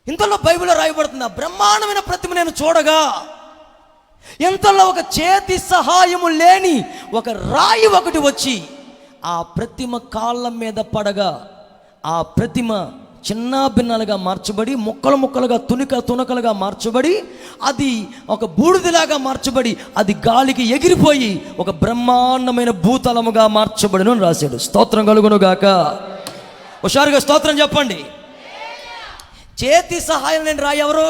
ఇంతలో బైబిల్లో రాయబడుతుంది, ఆ బ్రహ్మాండమైన ప్రతిమ నేను చూడగా ఇంతలో ఒక చేతి సహాయము లేని ఒక రాయి ఒకటి వచ్చి ఆ ప్రతిమ కాళ్ళ మీద పడగా ఆ ప్రతిమ చిన్న భిన్నాలుగా మార్చబడి, ముక్కలు ముక్కలుగా, తునకలుగా మార్చబడి, అది ఒక బూడిదలాగా మార్చబడి, అది గాలికి ఎగిరిపోయి ఒక బ్రహ్మాండమైన భూతలముగా మార్చబడిను అని రాశాడు. స్తోత్రం కలుగును గాక. హుషారుగా స్తోత్రం చెప్పండి. చేతి సహాయం లేని రాయి ఎవరు?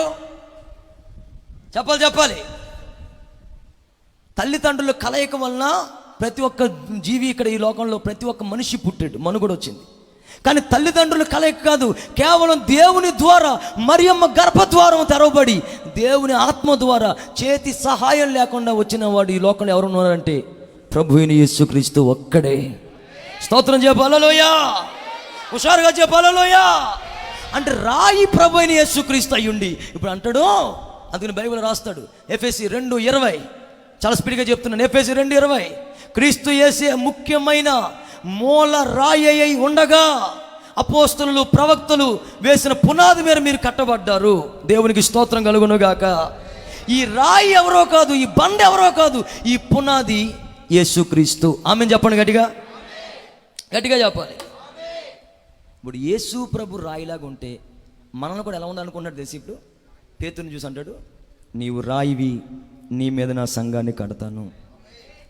చెప్పాలి. తల్లిదండ్రుల కలయిక వలన ప్రతి ఒక్క జీవి ఇక్కడ ఈ లోకంలో, ప్రతి ఒక్క మనిషి పుట్టాడు, మనుగడ వచ్చింది. కానీ తల్లిదండ్రుల కలయిక కాదు, కేవలం దేవుని ద్వారా, మరియమ్మ గర్భద్వారం తెరవబడి దేవుని ఆత్మ ద్వారా చేతి సహాయం లేకుండా వచ్చిన వాడు ఈ లోకంలో ఎవరు ఉన్నారంటే ప్రభువైన యేసుక్రీస్తు ఒక్కడే. స్తోత్రం చెప్పాలి, హల్లెలూయా. హుషారుగా చెప్పాలి, హల్లెలూయా. అంటే రాయి ప్రభువైన యేసుక్రీస్తు అయ్యుండి ఇప్పుడు అంటాడు, అందుకని బైబిల్ రాస్తాడు ఎఫెసీ 2:20, చాలా స్పీడ్గా చెప్తున్నాను. ఎఫెసీ 2:20, క్రీస్తు యేసే ముఖ్యమైన మూల రాయి అయి ఉండగా అపోస్తలులు ప్రవక్తలు వేసిన పునాది మీద మీరు కట్టబడ్డారు. దేవునికి స్తోత్రం కలుగును గాక. ఈ రాయి ఎవరో కాదు, ఈ బండ ఎవరో కాదు, ఈ పునాది యేసుక్రీస్తు. ఆమేన్ చెప్పండి గట్టిగా, గట్టిగా చెప్పాలి. ఇప్పుడు యేసు ప్రభు రాయిలాగా ఉంటే మనల్ని కూడా ఎలా ఉండాలనుకుంటాడు తెలిసి? ఇప్పుడు పేతురుని చూసి అంటాడు, నీవు రాయివి, నీ మీద నా సంఘాన్ని కడతాను.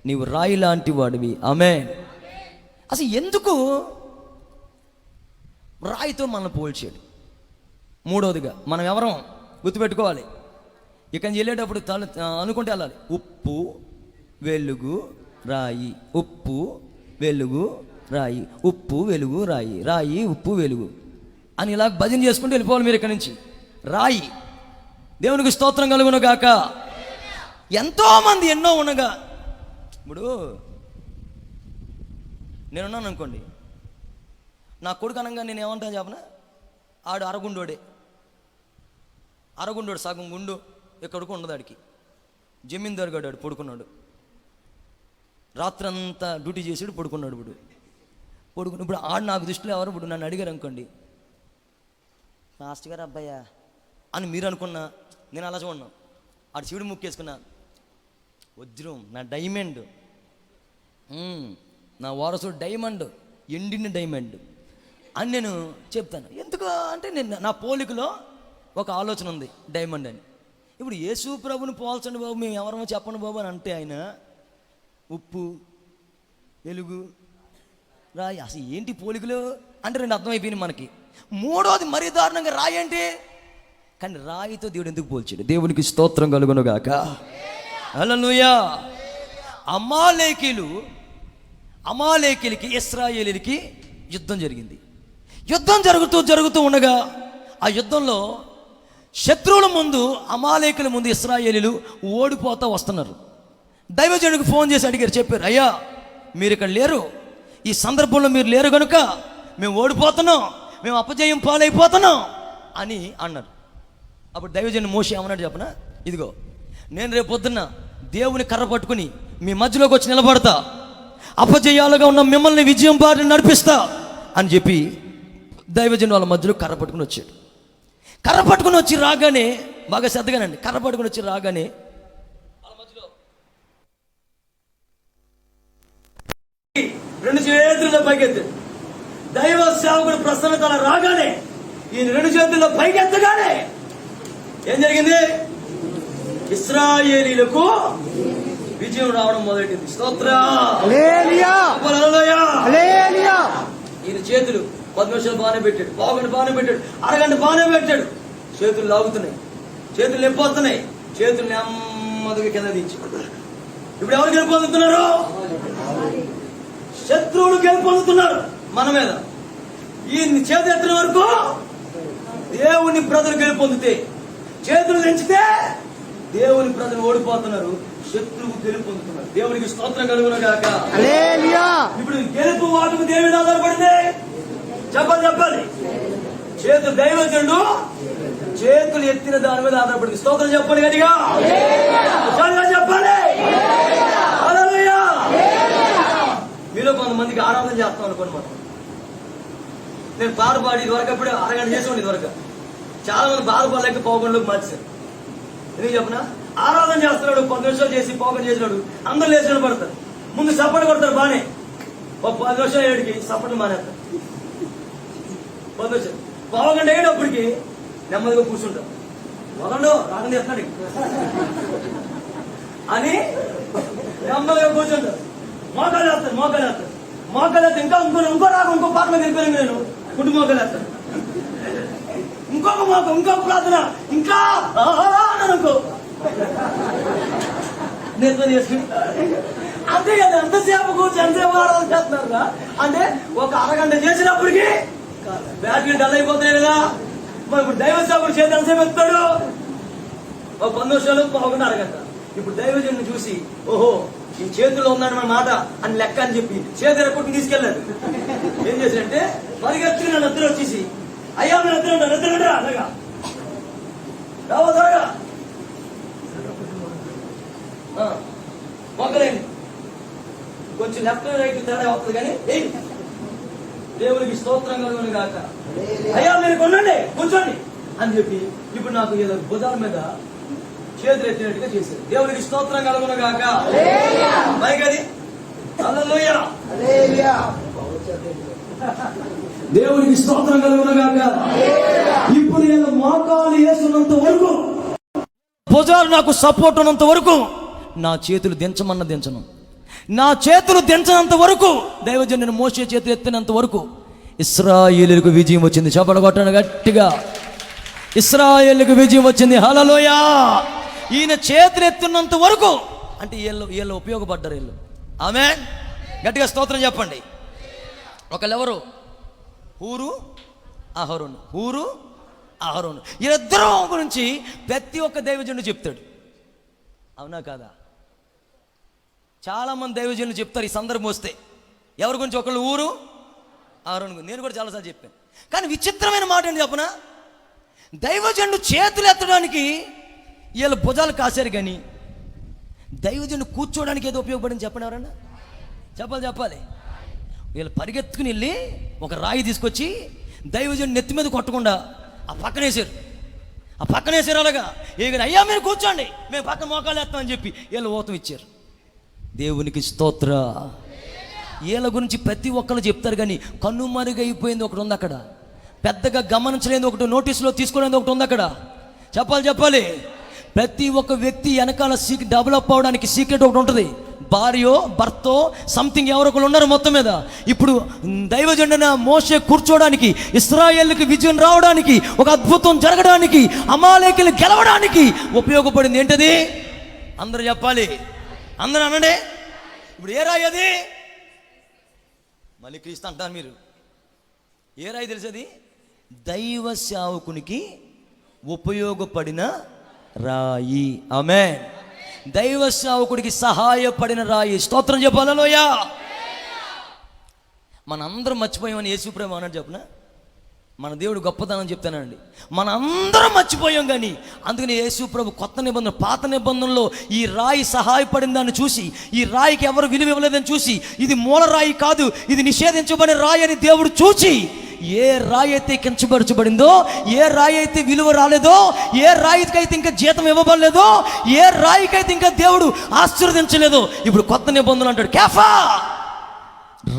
నీవు రాయి లాంటి వాడివి. ఆమేన్. అసలు ఎందుకు రాయితో మనల్ని పోల్చాడు? మూడవదిగా, మనం ఎవరం గుర్తుపెట్టుకోవాలి. ఇక వెళ్ళేటప్పుడు అనుకుంటే వెళ్ళాలి, ఉప్పు వెలుగు రాయి, ఉప్పు వెలుగు రాయి, ఉప్పు వెలుగు రాయి, రాయి ఉప్పు వెలుగు అని ఇలా భజన చేసుకుంటూ వెళ్ళిపోవాలి మీరు ఇక్కడి నుంచి. రాయి, దేవునికి స్తోత్రం కలుగును గాక. ఎంతోమంది ఎన్నో ఉండగా, ఇప్పుడు నేనున్నాను అనుకోండి, నా కొడుకు అనగా నేను ఏమంటాను చెప్పనా, ఆడు అరగుండోడే, సగం గుండు ఎక్కడికి ఉండదు. ఆడికి జమీందారు గాడు, ఆడు పడుకున్నాడు, రాత్రంతా డ్యూటీ చేసాడు, పడుకున్నాడు. ఇప్పుడు ఆడు నాకు దృష్టిలో ఎవరు? ఇప్పుడు నన్ను అడిగారు అనుకోండి, మాస్టర్ గారు అబ్బాయ్యా అని మీరు అనుకున్నా, నేను అలా చూడను. ఆడు శివుడు ముక్కేసుకున్నా, వజ్రం నా డైమండ్, నా వారసుడు డైమండ్, ఎండిన డైమండ్ అని నేను చెప్తాను. ఎందుకు అంటే నేను నా పోలికలో ఒక ఆలోచన ఉంది డైమండ్ అని. ఇప్పుడు యేసు ప్రభుని పోల్చండి బాబు, మేము ఎవరమో చెప్పండి బాబు అని అంటే ఆయన ఉప్పు, వెలుగు, రాయి, అసలు ఏంటి పోలికలు అంటే రెండు అర్థమైపోయింది మనకి. మూడోది మరీ దారుణంగా రాయి అంటే, కానీ రాయితో దేవుడు ఎందుకు పోల్చాడు? దేవునికి స్తోత్రం కలుగునుగాక. హల్లెలూయా. అమాలేకీలకి ఇశ్రాయేలీలకి యుద్ధం జరిగింది. యుద్ధం జరుగుతూ ఉండగా ఆ యుద్ధంలో శత్రువుల ముందు, అమాలేకుల ముందు ఇశ్రాయేలీలు ఓడిపోతూ వస్తున్నారు. దైవజనుడికి ఫోన్ చేసి అడిగారు, చెప్పారు, అయ్యా మీరు ఇక్కడ లేరు, ఈ సందర్భంలో మీరు లేరు కనుక మేము ఓడిపోతున్నాం, మేము అపజయం పాలైపోతున్నాం అని అన్నారు. అప్పుడు దైవజనుడు మోషే ఏమన్నాడు చెప్పనా, ఇదిగో నేను రేపు పొద్దున్న దేవుని కర్ర పట్టుకుని మీ మధ్యలోకి వచ్చి నిలబడతా, అపజయాలుగా ఉన్న మిమ్మల్ని విజయం బారిన నడిపిస్తా అని చెప్పి దైవజనుడు వాళ్ళ మధ్యలో కర్ర పట్టుకుని వచ్చాడు. కర్ర పట్టుకుని వచ్చి రాగానే, బాగా శ్రద్ధగానండి, కర్ర పట్టుకుని వచ్చి రాగానే వాళ్ళ మధ్యలో రెండు చేతుల్లో పైకెత్తాడు. దైవ సేవకుడు ప్రసన్నత రాగానే ఈయన రెండు చేతుల్లో పైకెత్తగానే ఏం జరిగింది? ఇశ్రాయేలీలకు విజయం రావడం మొదలెట్టింది. స్తోత్రం. హల్లెలూయా. హల్లెలూయా. ఈయన చేతులు 10 నిమిషాలు బాగానే పెట్టాడు, పావుగంట బాగానే పెట్టాడు, అరగంట బాగానే పెట్టాడు. చేతులు లాగుతున్నాయి, చేతులు నొప్పొస్తున్నాయి, చేతులు నెమ్మదిగా కింద దించి. ఇప్పుడు ఎవరు గెలుపొందుతున్నారు? శత్రువులు గెలుపొందుతున్నారు మన మీద. ఈ చేతులు ఎత్తిన వరకు దేవుని ప్రజలు గెలుపొందితే, చేతులు దించితే దేవుని ప్రజలు ఓడిపోతున్నారు, శత్రువు గెలుపొందుతున్నారు. దేవునికి స్తోత్రం కలుగునుగాక. హల్లెలూయా. ఇప్పుడు గెలుపు వాటికి దేవుని ఆధారపడింది. చెప్పాలి. చేతులు దైవజనుడు చేతులు ఎత్తిన దాని మీద ఆధారపడింది. స్తోత్రం చెప్పండి గట్టిగా, చెప్పాలి. హల్లెలూయా. మీలో కొంతమందికి ఆరాధన చేస్తాం అనుకోండి, మనం నేను పాడి ఇదివరకు అప్పుడు అరగంట చేసేవాడి. ఇదివరకు చాలా మంది పాడలేక పోగొండలోకి మార్చారు. ఎందుకు చెప్పనా, ఆరాధన చేస్తున్నాడు, 10 నిమిషాలు చేసి పోగొండ చేసినాడు, అందరూ లేచి నిలబడతారు, ముందు సపోర్ట్ కొడతారు బానే, ఒక 10 నిమిషాలు ఏడికి సపోర్ట్ మానేస్తారు. 10 నిమిషాలు పోగొండ అయ్యేటప్పటికి నెమ్మదిగా కూర్చుంటారు. మొదలు రాగం చేస్తున్నాడు అని నెమ్మదిగా కూర్చుంటారు. మోకాలు వేస్తారు ఇంకో రాగం, ఇంకో పాటలో వెళ్ళిపోయాను నేను, కుటుంబ మోకాలు వేస్తాను, ఇంకొక ప్రార్థన, ఇంకా అనుకో నేర్చుకుని చేసుకుని అంతే కదా. ఎంతసేపు కూర్చొని ఎంతసేపు ఆరాధన చేస్తున్నారు అంటే, ఒక అరగంట చేసినప్పటికీ బ్యాటరీ డల్ అయిపోతాయి కదా. మరి ఇప్పుడు దైవ సేవకుడు చేతి ఎంతసేపు ఎత్తాడు? ఒక 10 నిమిషాలు, పావుగంట, అరగంట. ఇప్పుడు దైవజనుని చూసి, ఓహో ఈ చేతుల్లో ఉన్నాడు మన మాట అని లెక్క అని చెప్పి చేతి ఎరకొట్టుకు తీసుకెళ్ళారు. ఏం చేశారంటే పరిగెత్తుకుని నన్ను నిద్ర వచ్చేసి, అయ్యా నేను నిద్ర అలాగా రావో త్వరగా మొక్కలేండి, కొంచెం లెఫ్ట్ రైట్ తేడా అవుతుంది కానీ దేవునికి స్తోత్రం కలుగును గాక. అయ్యా మీరు కొనండి, కూర్చోండి అని చెప్పి ఇప్పుడు నాకు ఏదో భుజాల మీద చేతులు ఎత్తినట్టుగా చేశారు. దేవునికి స్తోత్రం కలుగును గాక. పైగది హల్లెలూయా. దేవునికి స్తోత్రం కలుగును గాక. ఇప్పుడు నేను మోకాలు వేస్తున్నంత వరకు, భుజాలు నాకు సపోర్ట్ ఉన్నంత వరకు నా చేతులు దించను. నా చేతులు దించనంత వరకు, దైవజనుడు మోషే చేతులు ఎత్తినంత వరకు ఇశ్రాయేలులకు విజయం వచ్చింది. చప్పట్లు కొట్టండి గట్టిగా. ఇశ్రాయేలులకు విజయం వచ్చింది. హల్లెలూయా. ఈయన చేతులు ఎత్తున్నంత వరకు అంటే వీళ్ళు ఉపయోగపడ్డారు. వీళ్ళు ఆమేన్. గట్టిగా స్తోత్రం చెప్పండి. ఒకళ్ళెవరు? హూరు అహరోను. వీళ్ళిద్దరూ గురించి ప్రతి ఒక్క దైవజనుడు చెప్తాడు. అవునా కాదా? చాలా మంది దైవజనులు చెప్తారు ఈ సందర్భం వస్తే. ఎవరి గురించి? ఒకళ్ళు ఊరు, అహరోను గురించి. నేను కూడా చాలాసార్లు చెప్పాను. కానీ విచిత్రమైన మాట ఏంటి చెప్పనా, దైవజనుడు చేతులు ఎత్తడానికి వీళ్ళ భుజాలు కాశారు, కానీ దైవజనుడు కూర్చోడానికి ఏదో ఉపయోగపడింది చెప్పండి ఎవరన్నా? చెప్పాలి. వీళ్ళు పరిగెత్తుకుని వెళ్ళి ఒక రాయి తీసుకొచ్చి దైవజనుడు నెత్తి మీద కొట్టకుండా ఆ పక్కనేసారు. ఆ పక్కన వేసారు అలాగా. ఇక అయ్యా మీరు కూర్చోండి, మేము పక్కన మోకాలు వేస్తామని చెప్పి వీళ్ళు ఊతం ఇచ్చారు. దేవునికి స్తోత్ర. వీళ్ళ గురించి ప్రతి ఒక్కరు చెప్తారు, కానీ కన్నుమరుగైపోయింది ఒకటి ఉంది అక్కడ. పెద్దగా గమనించలేదు ఒకటి, నోటీసులో తీసుకోలేదు ఒకటి ఉంది అక్కడ. చెప్పాలి. ప్రతి ఒక్క వ్యక్తి వెనకాల డెవలప్ అవడానికి సీక్రెట్ ఒకటి ఉంటుంది. భార్యో భర్తో సంథింగ్ ఎవరో ఒకరు ఉన్నారు మొత్తం మీద. ఇప్పుడు దైవజనుడైన మోషే కూర్చోడానికి, ఇశ్రాయేలుకి విజయం రావడానికి, ఒక అద్భుతం జరగడానికి, అమాలేకులు గెలవడానికి ఉపయోగపడింది ఏంటది? అందరూ చెప్పాలి, అందరూ అనండి. ఇప్పుడు ఏ రాయి అది? మళ్ళీ క్రీస్తు అంటారు మీరు. ఏ రాయి తెలుసది? దైవ సేవకునికి ఉపయోగపడిన రాయి. ఆమేన్. దైవ సేవకుడికి సహాయపడిన రాయి. స్తోత్రం చెప్పాలి. హల్లెలూయా. మనందరం మర్చిపోయామని యేసు ప్రభువు అన్నాడు. చెప్పనా, మన దేవుడు గొప్పతనం చెప్తానండి. మన అందరం మర్చిపోయాం, కానీ అందుకని యేసు ప్రభు కొత్త నిబంధన, పాత నిబంధనలో ఈ రాయి సహాయపడిన దాన్ని చూసి, ఈ రాయికి ఎవరు విలువ ఇవ్వలేదని చూసి, ఇది మూల రాయి కాదు, ఇది నిషేధించబడిన రాయి అని దేవుడు చూచి, ఏ రాయి అయితే కించపరచబడిందో, ఏ రాయి అయితే విలువ రాలేదో, ఏ రాయికైతే ఇంకా జీతం ఇవ్వబడలేదో, ఏ రాయికైతే ఇంకా దేవుడు ఆశీర్వదించలేదో, ఇప్పుడు కొత్త నిబంధనలు అంటాడు, కేఫా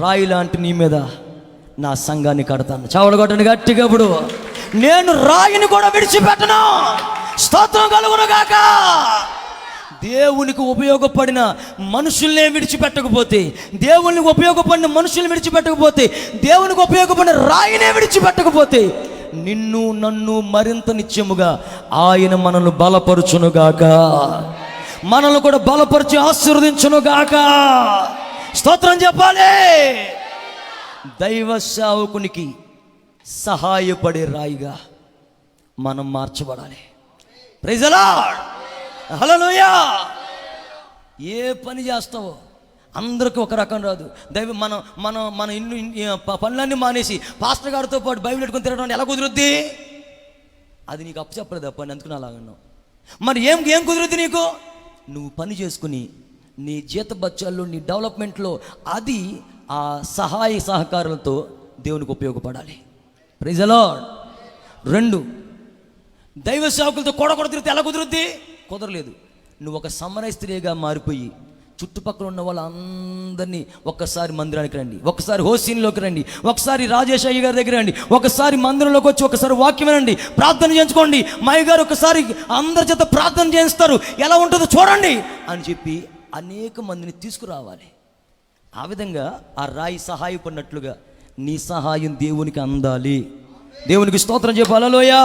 రాయి లాంటి నీ మీద నా సంఘాన్ని కడతాను. చావలు కొట్టండి గట్టిగా. ఇప్పుడు నేను రాయిని కూడా విడిచిపెట్టను. స్తోత్రం కలుగును గాక. దేవునికి ఉపయోగపడిన మనుషుల్నే విడిచిపెట్టకపోతే, దేవునికి ఉపయోగపడిన మనుషుల్ని విడిచిపెట్టకపోతే, దేవునికి ఉపయోగపడిన రాయినే విడిచిపెట్టకపోతే, నిన్ను నన్ను మరింత నిత్యముగా ఆయన మనల్ని బలపరుచునుగాక, మనల్ని కూడా బలపరిచి ఆశీర్వదించునుగాక. స్తోత్రం చెప్పాలి. దైవ సేవకునికి సహాయపడే రాయిగా మనం మార్చబడాలి. Praise the lord. హల్లెలూయా. ఏ పని చేస్తావో అందరికీ ఒక రకం రాదు. దైవ మన మన మన ఇల్లు పనులన్నీ మానేసి పాస్టర్ గారితో పాటు బైబిల్ పెట్టుకొని తిరగడం ఎలా కుదురుద్ది? అది నీకు అప్పు చెప్పలేదు ఆ పని, అందుకుని అలాగన్నావు. మరి ఏం కుదురుద్ది నీకు? నువ్వు పని చేసుకుని నీ జీతబత్యాల్లో, నీ డెవలప్మెంట్లో అది ఆ సహాయ సహకారాలతో దేవునికి ఉపయోగపడాలి. Praise the lord. 2, దైవ సేవకులతో కూడా తిరిగితే ఎలా కుదురుద్ది? కుదరలేదు. నువ్వు ఒక సమరయ స్త్రీగా మారిపోయి చుట్టుపక్కల ఉన్న వాళ్ళందరినీ ఒక్కసారి మందిరానికి రండి, ఒకసారి హోసీన్లోకి రండి, ఒకసారి రాజేష్ అయ్య గారి దగ్గర రండి, ఒకసారి మందిరంలోకి వచ్చి ఒకసారి వాక్యం వినండి, ప్రార్థన చేయించుకోండి, మాయ గారు ఒకసారి అందరి చేత ప్రార్థన చేయిస్తారు, ఎలా ఉంటుందో చూడండి అని చెప్పి అనేక మందిని తీసుకురావాలి. ఆ విధంగా ఆ రాయి సహాయపడినట్లుగా నీ సహాయం దేవునికి అందాలి. దేవునికి స్తోత్రం చెప్పాలి. హల్లెలూయా.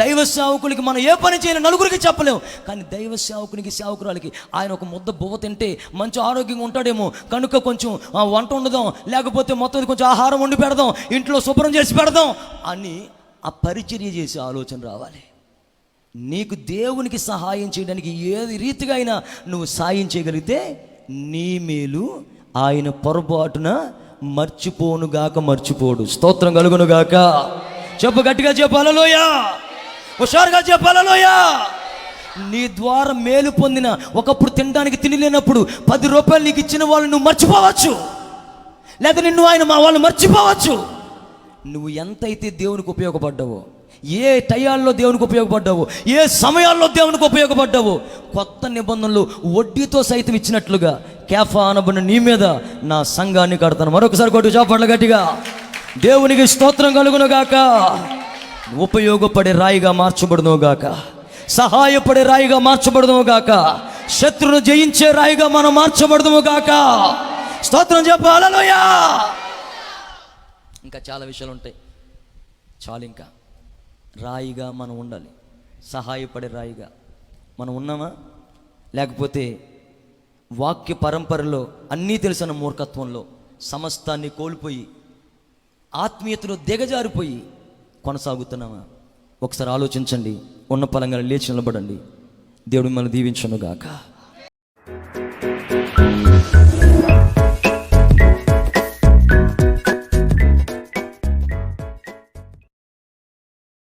దైవ సేవకులకి మనం ఏ పని చేయాలి నలుగురికి చెప్పలేము, కానీ దైవ సేవకునికి, సేవకురాలకి ఆయన ఒక ముద్ద బువ్వ తింటే మంచి ఆరోగ్యంగా ఉంటాడేమో కనుక కొంచెం వంట వండుదాం, లేకపోతే మొత్తం కొంచెం ఆహారం వండి పెడదాం, ఇంట్లో శుభ్రం చేసి పెడదాం అని ఆ పరిచర్య చేసే ఆలోచన రావాలి. నీకు దేవునికి సహాయం చేయడానికి ఏది రీతిగా అయినా నువ్వు సాయం చేయగలిగితే నీ మేలు ఆయన పొరపాటున మర్చిపోడు. స్తోత్రం కలుగునుగాక. చెప్పు, గట్టిగా చెప్పు హల్లెలూయా. హుషారుగా చెప్పు హల్లెలూయా. నీ ద్వారా మేలు పొందిన, ఒకప్పుడు తినడానికి తిని లేనప్పుడు 10 రూపాయలు నీకు ఇచ్చిన వాళ్ళు నువ్వు మర్చిపోవచ్చు, లేదా నిన్ను వాళ్ళు మర్చిపోవచ్చు. నువ్వు ఎంతైతే దేవునికి ఉపయోగపడ్డావో, ఏ టయాల్లో దేవునికి ఉపయోగపడ్డావో, ఏ సమయాల్లో దేవునికి ఉపయోగపడ్డావో, కొత్త నిబంధనలు వడ్డీతో సైతం ఇచ్చినట్లుగా కేఫా అనబడిన నీ మీద నా సంఘాన్ని కడతాను. మరొకసారి కొట్టు చాపట్ల గట్టిగా. దేవునికి స్తోత్రం కలుగును గాక. ఉపయోగపడే రాయిగా మార్చబడును గాక, సహాయపడే రాయిగా మార్చబడును గాక, శత్రువును జయించే రాయిగా మనం మార్చబడును గాక. స్తోత్రం చెప్పు హల్లెలూయా. ఇంకా చాలా విషయాలు ఉంటాయి, చాలు. ఇంకా రాయిగా మనం ఉండాలి, సహాయపడే రాయిగా మనం ఉన్నామా? లేకపోతే వాక్య పరంపరలో అన్నీ తెలిసిన మూర్ఖత్వంలో సమస్తాన్ని కోల్పోయి ఆత్మీయతలో దిగజారిపోయి కొనసాగుతున్నామా? ఒకసారి ఆలోచించండి. ఉన్న పలంగా లేచి నిలబడండి. దేవుడు మిమ్మల్ని దీవించును గాక.